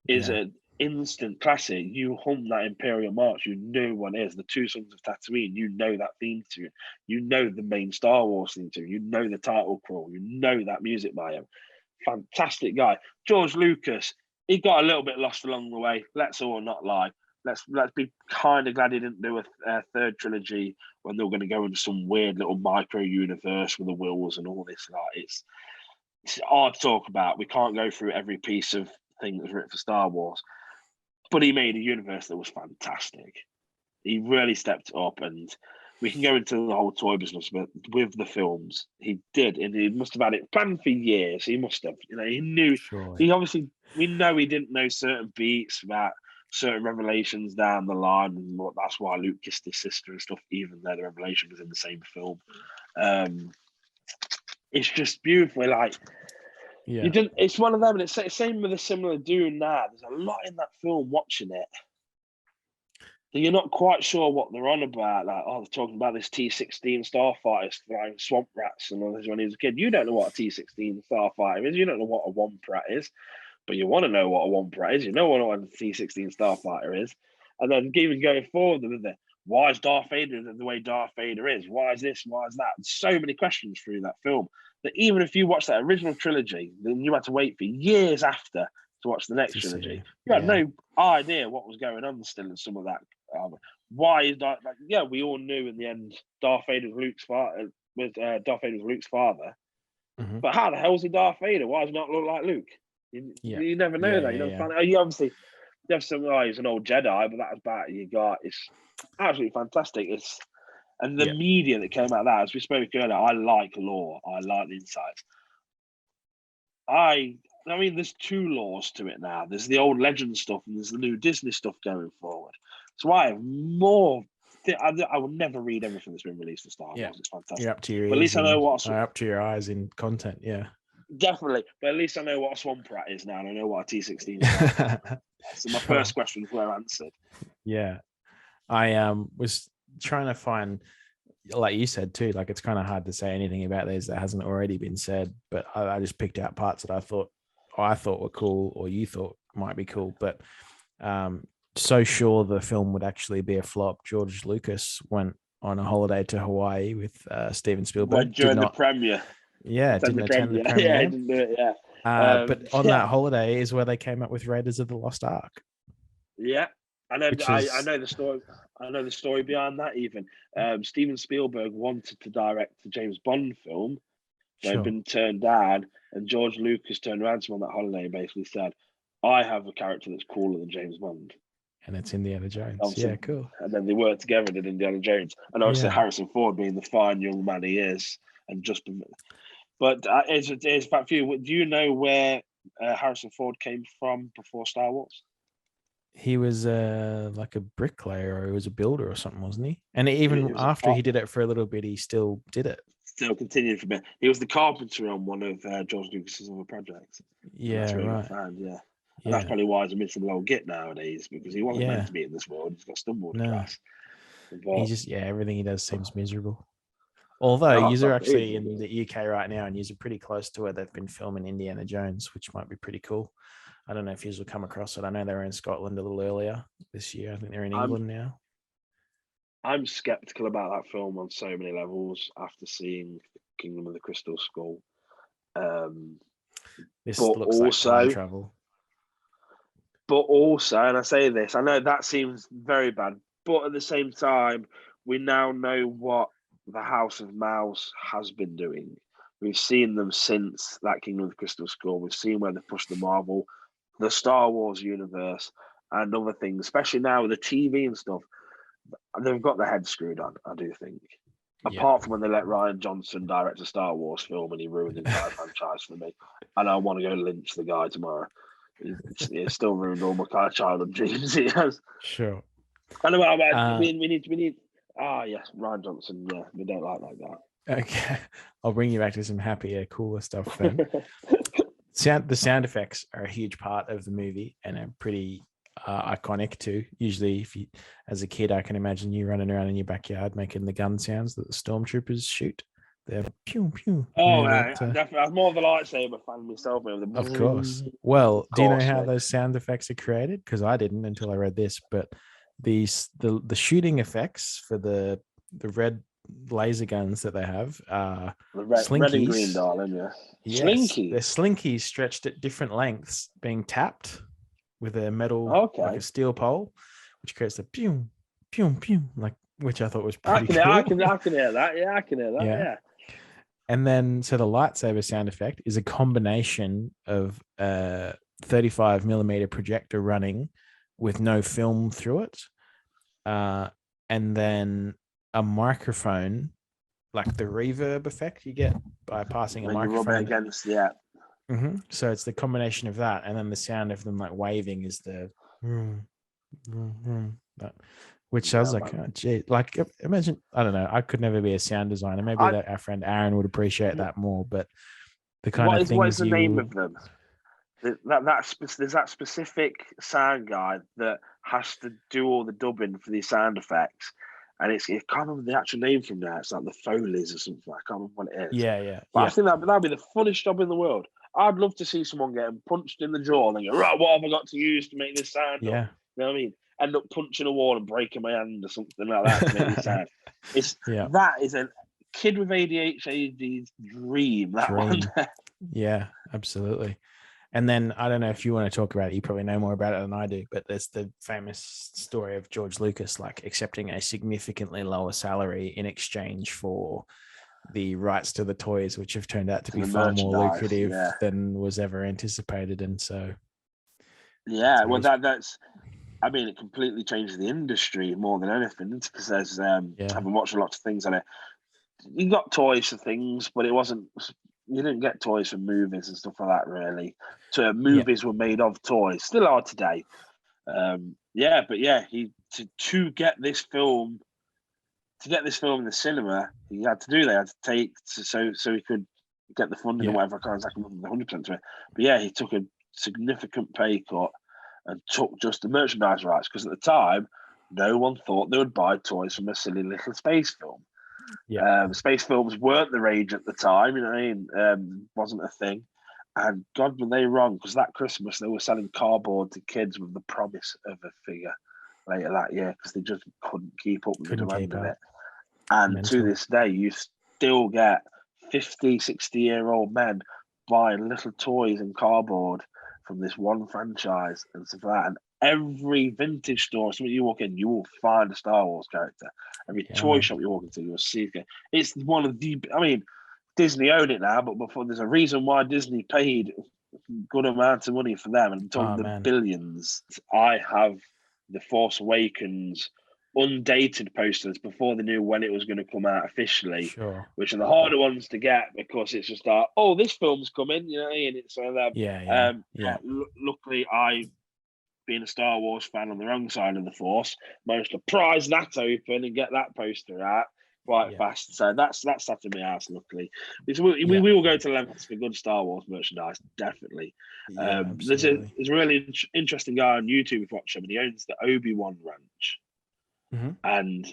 Speaker 3: is an instant classic. You hum that Imperial March, you know what it is. The Two Sons of Tatooine, you know that theme tune. You know the main Star Wars theme tune. You know the title crawl. You know that music by him. Fantastic guy. George Lucas, he got a little bit lost along the way. Let's all not lie. Let's be kind of glad he didn't do a third trilogy when they were going to go into some weird little micro universe with the wills and all this. Like, it's hard to talk about. We can't go through every piece of thing that was written for Star Wars. But he made a universe that was fantastic. He really stepped up, and we can go into the whole toy business, but with the films, he did, and he must have had it planned for years. He must have, he knew.
Speaker 2: Surely.
Speaker 3: He obviously, we know he didn't know certain beats about certain revelations down the line, and that's why Luke kissed his sister and stuff, even though the revelation was in the same film. It's just beautiful,
Speaker 2: Yeah.
Speaker 3: You didn't. It's one of them, and it's the same with a similar Dune now. There's a lot in that film watching it that you're not quite sure what they're on about. Like, they're talking about this T-16 starfighter flying swamp rats and all this when he was a kid. You don't know what a T-16 starfighter is. You don't know what a Womp Rat is, but you want to know what a Womp Rat is. You know what a T-16 starfighter is. And then even going forward, why is Darth Vader the way Darth Vader is? Why is this? Why is that? So many questions through that film that even if you watch that original trilogy, then you had to wait for years after to watch the next trilogy. You had no idea what was going on still in some of that. Why is Darth? We all knew in the end Darth Vader was Luke's father.
Speaker 2: Mm-hmm.
Speaker 3: But how the hell is he Darth Vader? Why does he not look like Luke? You never know that. You obviously you have some he's an old Jedi, but that's about you got. It's absolutely fantastic. And the media that came out of that, as we spoke earlier, I like lore. I like the insights. I mean, there's two laws to it now. There's the old legend stuff, and there's the new Disney stuff going forward. So I have more. I will never read everything that's been released to Star Wars.
Speaker 2: Yeah.
Speaker 3: It's fantastic.
Speaker 2: You're up to your ears.
Speaker 3: But at least I know what's
Speaker 2: up to your eyes in content. Yeah,
Speaker 3: definitely. But at least I know what a swamp rat is now, and I know what a T-16 is. So my first questions were answered.
Speaker 2: Yeah, I was trying to find, like you said too, like it's kind of hard to say anything about these that hasn't already been said. But I just picked out parts that I thought were cool, or you thought might be cool. But so sure the film would actually be a flop. George Lucas went on a holiday to Hawaii with Steven Spielberg
Speaker 3: during the premiere.
Speaker 2: Yeah, didn't attend the premiere.
Speaker 3: Yeah, didn't do it. Yeah,
Speaker 2: but on that holiday is where they came up with Raiders of the Lost Ark.
Speaker 3: Yeah, I know the story. I know the story behind that. Even Steven Spielberg wanted to direct the James Bond film. They'd been turned down, and George Lucas turned around to him on that holiday and basically said, "I have a character that's cooler than James Bond."
Speaker 2: And it's Indiana Jones.
Speaker 3: Obviously,
Speaker 2: yeah, cool.
Speaker 3: And then they worked together and did Indiana Jones. And obviously Harrison Ford being the fine young man he is, and just. But it's fact for you. Do you know where Harrison Ford came from before Star Wars?
Speaker 2: He was like a bricklayer, or he was a builder or something, wasn't he? And even after he did it for a little bit, he still did it.
Speaker 3: Still continued for a bit. He was the carpenter on one of George Lucas's other projects.
Speaker 2: Yeah, right.
Speaker 3: And that's probably why he's a missing little git nowadays, because he wasn't meant to be in this world. He's got stumbled across.
Speaker 2: He just everything he does seems miserable. Although you're actually in the UK right now, and you're pretty close to where they've been filming Indiana Jones, which might be pretty cool. I don't know if you will come across it. I know they were in Scotland a little earlier this year. I think they're in England now.
Speaker 3: I'm skeptical about that film on so many levels after seeing Kingdom of the Crystal Skull.
Speaker 2: This looks like time travel.
Speaker 3: But also, and I say this, I know that seems very bad, but at the same time, we now know what the House of Mouse has been doing. We've seen them since that Kingdom of the Crystal Skull. We've seen where they pushed the Marvel, the Star Wars universe, and other things, especially now with the TV and stuff. They've got their head screwed on, I do think. Apart from when they let Rian Johnson direct a Star Wars film and he ruined the entire franchise for me. And I want to go lynch the guy tomorrow. He's still ruined all my kind of childhood dreams he has.
Speaker 2: Sure.
Speaker 3: I know, we need. Yes, Rian Johnson. Yeah, we don't like that.
Speaker 2: Okay, I'll bring you back to some happier, cooler stuff then. The sound effects are a huge part of the movie and are pretty iconic too. Usually, as a kid, I can imagine you running around in your backyard making the gun sounds that the stormtroopers shoot. They're pew pew.
Speaker 3: Oh, definitely. I'm more of a lightsaber fan myself.
Speaker 2: Of course. Well, do you know how those sound effects are created? Because I didn't until I read this. But the shooting effects for the red laser guns that they have are slinkies.
Speaker 3: Red and green, darling. Yeah.
Speaker 2: Yes,
Speaker 3: Slinky.
Speaker 2: They're slinkies stretched at different lengths, being tapped with a metal, like a steel pole, which creates a pew pew pew, which I thought was pretty cool.
Speaker 3: I can hear that. Yeah, I can hear that. Yeah.
Speaker 2: And then, so the lightsaber sound effect is a combination of 35 millimeter projector running with no film through it, and then a microphone, like the reverb effect you get by passing a
Speaker 3: when you rub it
Speaker 2: microphone
Speaker 3: against, yeah.
Speaker 2: So it's the combination of that, and then the sound of them like waving is the that, which sounds like, oh, gee, like imagine, I don't know, I could never be a sound designer. Maybe that our friend Aaron would appreciate that more, but the kind of things
Speaker 3: what is the name of them? There's that specific sound guy that has to do all the dubbing for these sound effects, and I can't remember the actual name from there. It's like the Foley's or something. I can't remember what it is.
Speaker 2: Yeah.
Speaker 3: But I think that'd be the funnest job in the world. I'd love to see someone getting punched in the jaw and then go, right, what have I got to use to make this sound?
Speaker 2: Yeah.
Speaker 3: You know what I mean? End up punching a wall and breaking my hand or something like that to make this sound. That is a kid with ADHD's dream. One.
Speaker 2: Yeah, absolutely. And then I don't know if you want to talk about it. You probably know more about it than I do, but there's the famous story of George Lucas like accepting a significantly lower salary in exchange for the rights to the toys, which have turned out to be far more lucrative than was ever anticipated. And so,
Speaker 3: well, that's. I mean, it completely changes the industry more than anything, because there's. I've been watching lots of things on it. You got toys for things, but it wasn't. You didn't get toys for movies and stuff like that, really. So movies were made of toys, still are today. To get this film in the cinema, he had to do that. He had to take so he could get the funding or whatever. I can't exactly remember the 100% to it, but he took a significant pay cut and took just the merchandise rights, because at the time, no one thought they would buy toys from a silly little space film. Space films weren't the rage at the time, you know what I mean? Wasn't a thing. And God, were they wrong, because that Christmas they were selling cardboard to kids with the promise of a figure later that year, because they just couldn't keep up with the demand of it. And to this day, you still get 50, 60-year-old men buying little toys and cardboard from this one franchise and stuff like that. And every vintage store, something you walk in, you will find a Star Wars character. Every toy shop you walk into, you'll see it. It's one of the. I mean, Disney own it now, but before there's a reason why Disney paid good amounts of money for them, and I'm talking the billions. I have the Force Awakens undated posters before they knew when it was going to come out officially, which are the harder ones to get, because it's just like, oh, this film's coming, you know, and it's luckily, I, being a Star Wars fan on the wrong side of the Force, managed to prise that open and get that poster out quite fast. So that's sat in my house, luckily. We will go to lengths for good Star Wars merchandise, definitely. There's a really interesting guy on YouTube, we've watched him, and he owns the Obi-Wan Ranch. And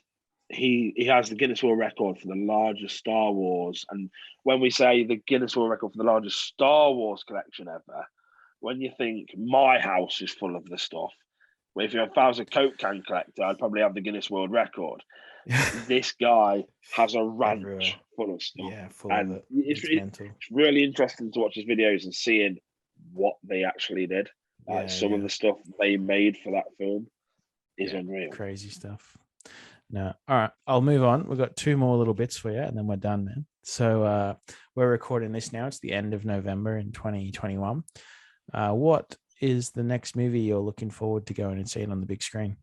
Speaker 3: he has the Guinness World Record for the largest Star Wars. And when we say the Guinness World Record for the largest Star Wars collection ever, when you think my house is full of the stuff, if I was a Coke can collector, I'd probably have the Guinness World Record. This guy has a ranch full of stuff.
Speaker 2: Yeah,
Speaker 3: and it's really interesting to watch his videos and seeing what they actually did. Some of the stuff they made for that film is unreal.
Speaker 2: Crazy stuff. No, all right, I'll move on. We've got two more little bits for you, and then we're done, man. So we're recording this now. It's the end of November in 2021. What is the next movie you're looking forward to going and seeing on the big screen?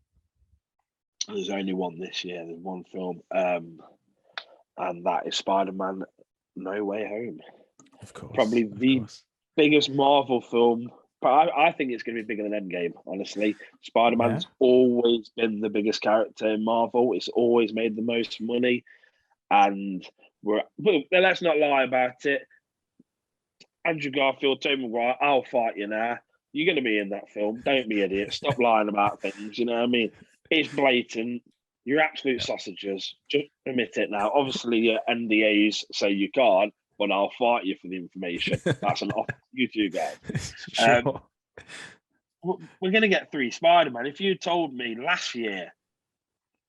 Speaker 3: There's only one this year. There's one film, and that is Spider-Man: No Way Home.
Speaker 2: Of course,
Speaker 3: probably the biggest Marvel film. But I think it's going to be bigger than Endgame, honestly. Spider-Man's always been the biggest character in Marvel. It's always made the most money. And let's not lie about it. Andrew Garfield, Tobey Maguire, I'll fight you now. You're going to be in that film. Don't be idiots. Stop lying about things. You know what I mean? It's blatant. You're absolute sausages. Just admit it now. Obviously, your NDAs say you can't, but I'll fight you for the information. That's an offer to you two guys.
Speaker 2: Sure.
Speaker 3: We're going to get 3 Spider-Man. If you told me last year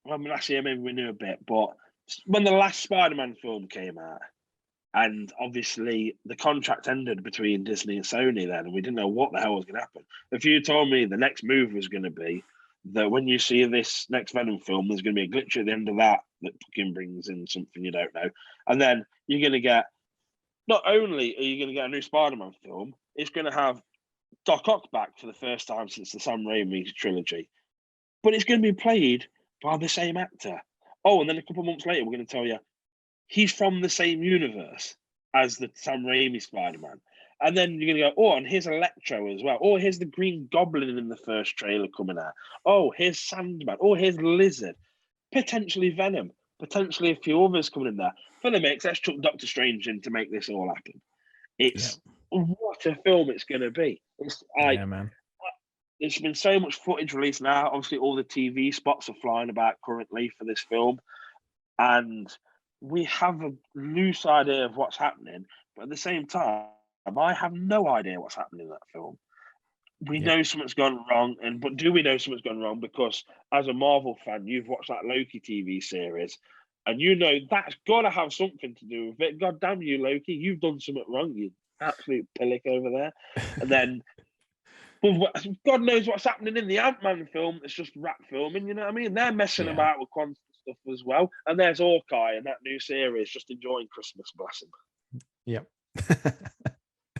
Speaker 3: maybe we knew a bit, but when the last Spider-Man film came out, and obviously the contract ended between Disney and Sony then, and we didn't know what the hell was going to happen. If you told me the next move was going to be that when you see this next Venom film, there's going to be a glitch at the end of that fucking brings in something you don't know. And then you're going to get, not only are you going to get a new Spider-Man film, it's going to have Doc Ock back for the first time since the Sam Raimi trilogy, but it's going to be played by the same actor. Oh, and then a couple of months later, we're going to tell you he's from the same universe as the Sam Raimi Spider-Man. And then you're going to go, oh, and here's Electro as well. Oh, here's the Green Goblin in the first trailer coming out. Oh, here's Sandman. Oh, here's Lizard. Potentially Venom. Potentially a few others coming in there. For the mix, let's chuck Doctor Strange in to make this all happen. It's what a film it's going to be.
Speaker 2: Man.
Speaker 3: There's been so much footage released now. Obviously, all the TV spots are flying about currently for this film. And we have a loose idea of what's happening. But at the same time, I have no idea what's happening in that film. We know something's gone wrong. But do we know something's gone wrong? Because as a Marvel fan, you've watched that Loki TV series. And you know that's got to have something to do with it. God damn you, Loki. You've done something wrong, you absolute pillock over there. And then, God knows what's happening in the Ant-Man film. It's just rat filming, you know what I mean? They're messing about with quantum stuff as well. And there's Hawkeye and that new series just enjoying Christmas, bless him.
Speaker 2: Yep.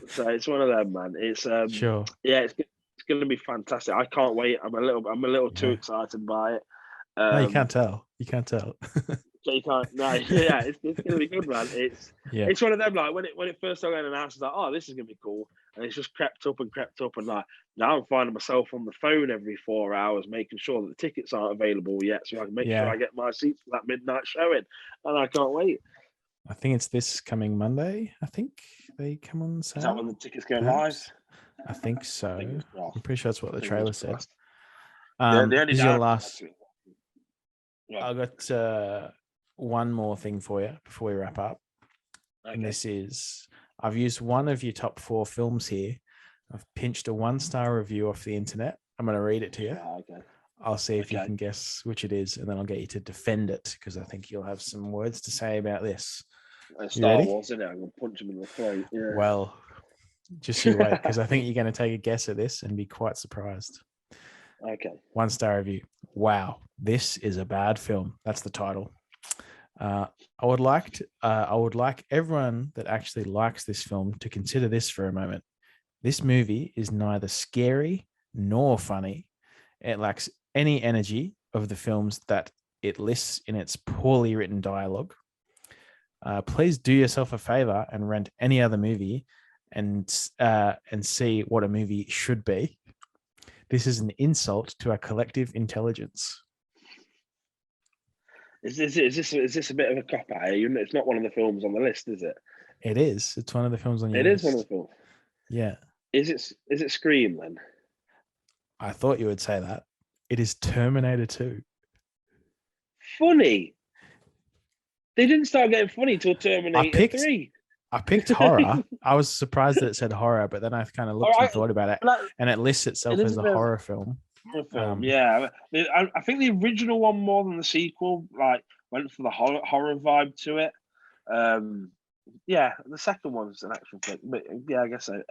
Speaker 3: So it's one of them, man. It's
Speaker 2: sure.
Speaker 3: Yeah, it's going to be fantastic. I can't wait. I'm a little too excited by it.
Speaker 2: No, you can't tell. You can't tell.
Speaker 3: So you can't. No, yeah, it's going to be good, man. It's one of them. Like when it first started getting announced, like, oh, this is going to be cool, and it's just crept up, and like now I'm finding myself on the phone every 4 hours, making sure that the tickets aren't available yet, so I can make sure I get my seats for that midnight showing, and I can't wait.
Speaker 2: I think it's this coming Monday. I think they come on sale.
Speaker 3: Is that when the tickets go live?
Speaker 2: I think so. I'm pretty sure that's what the trailer said.
Speaker 3: The only
Speaker 2: this is your last. I've got one more thing for you before we wrap up. Okay. And this is, I've used one of your top 4 films here. I've pinched a 1-star review off the internet. I'm going to read it to you.
Speaker 3: Okay.
Speaker 2: I'll see if you can guess which it is, and then I'll get you to defend it, because I think you'll have some words to say about this.
Speaker 3: Star Wars, isn't it? I'm going to punch him in the throat. Yeah.
Speaker 2: Well, just you wait, because I think you're going to take a guess at this and be quite surprised.
Speaker 3: Okay.
Speaker 2: 1-star review. Wow, this is a bad film. That's the title. I would like everyone that actually likes this film to consider this for a moment. This movie is neither scary nor funny. It lacks any energy of the films that it lists in its poorly written dialogue. Please do yourself a favor and rent any other movie and see what a movie should be. This is an insult to our collective intelligence.
Speaker 3: Is this a bit of a cop out? It's not one of the films on the list, is it?
Speaker 2: It is. It's one of the films on your
Speaker 3: It
Speaker 2: list.
Speaker 3: is one of the films.
Speaker 2: Yeah.
Speaker 3: Is it Scream then?
Speaker 2: I thought you would say that. It is Terminator 2.
Speaker 3: Funny. They didn't start getting funny till Terminator 3.
Speaker 2: I picked horror. I was surprised that it said horror, but then I kind of looked and thought about it, and it lists itself as a horror film.
Speaker 3: Yeah, I think the original one more than the sequel went for the horror vibe to it. Yeah, the second one's an action flick, but yeah, I guess so.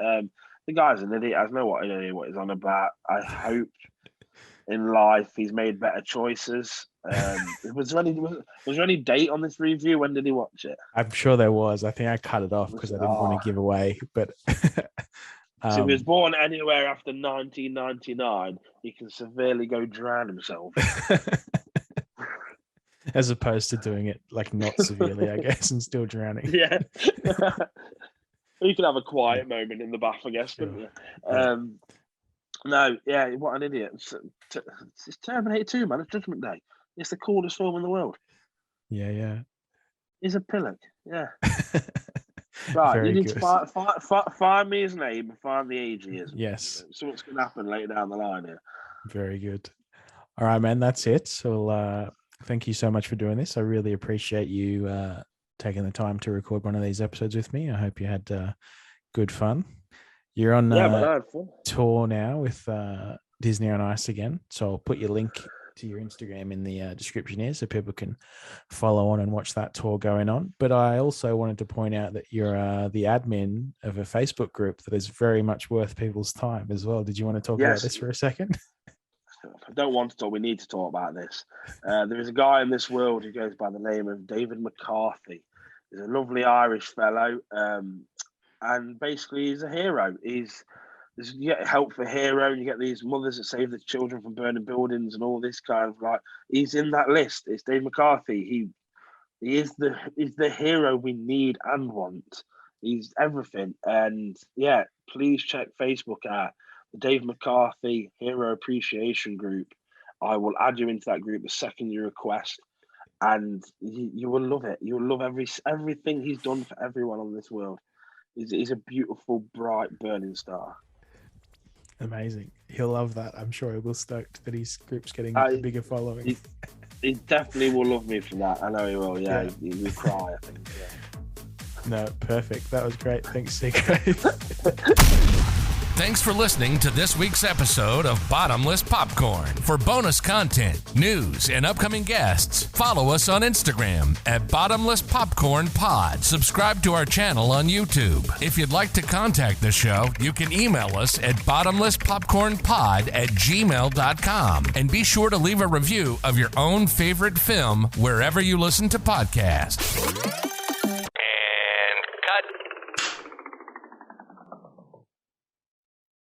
Speaker 3: The guy's an idiot. I have no idea what he's on about. I hope in life he's made better choices. Was there any date on this review? When did he watch it?
Speaker 2: I'm sure there was. I think I cut it off because I didn't want to give away. But
Speaker 3: so if he was born anywhere after 1999, he can severely go drown himself.
Speaker 2: As opposed to doing it not severely, I guess, and still drowning.
Speaker 3: Yeah. You can have a quiet moment in the bath, I guess, couldn't you? No, yeah, what an idiot. It's Terminator 2, man. It's Judgment Day. It's the coolest film in the world.
Speaker 2: Yeah.
Speaker 3: He's a pillock. Yeah. Right, you need to find me his name and find the age he is.
Speaker 2: Yes.
Speaker 3: Something's going to happen later down the line here.
Speaker 2: Very good. All right, man, that's it. So thank you so much for doing this. I really appreciate you taking the time to record one of these episodes with me. I hope you had good fun. You're on tour now with Disney on Ice again. So I'll put your link to your Instagram in the description here so people can follow on and watch that tour going on. But I also wanted to point out that you're the admin of a Facebook group that is very much worth people's time as well. Did you want to talk about this for a second?
Speaker 3: I don't want to talk. We need to talk about this. There is a guy in this world who goes by the name of David McCarthy. He's a lovely Irish fellow. And basically he's a hero. He's you get help for Hero, and you get these mothers that save the children from burning buildings and all this kind of like. He's in that list. It's Dave McCarthy. He is the hero we need and want. He's everything. And yeah, please check Facebook at the Dave McCarthy Hero Appreciation Group. I will add you into that group the second you request, and you will love it. You will love everything he's done for everyone on this world. He's a beautiful, bright, burning star.
Speaker 2: Amazing. He'll love that. I'm sure he will stoked that his group's getting a bigger following.
Speaker 3: He definitely will love me for that. I know he will. Yeah. He will cry, I think. Yeah.
Speaker 2: No, perfect. That was great. Thanks, Seagrave.
Speaker 1: Thanks for listening to this week's episode of Bottomless Popcorn. For bonus content, news, and upcoming guests, follow us on Instagram at Bottomless Popcorn Pod. Subscribe to our channel on YouTube. If you'd like to contact the show, you can email us at bottomlesspopcornpod@gmail.com. And be sure to leave a review of your own favorite film wherever you listen to podcasts.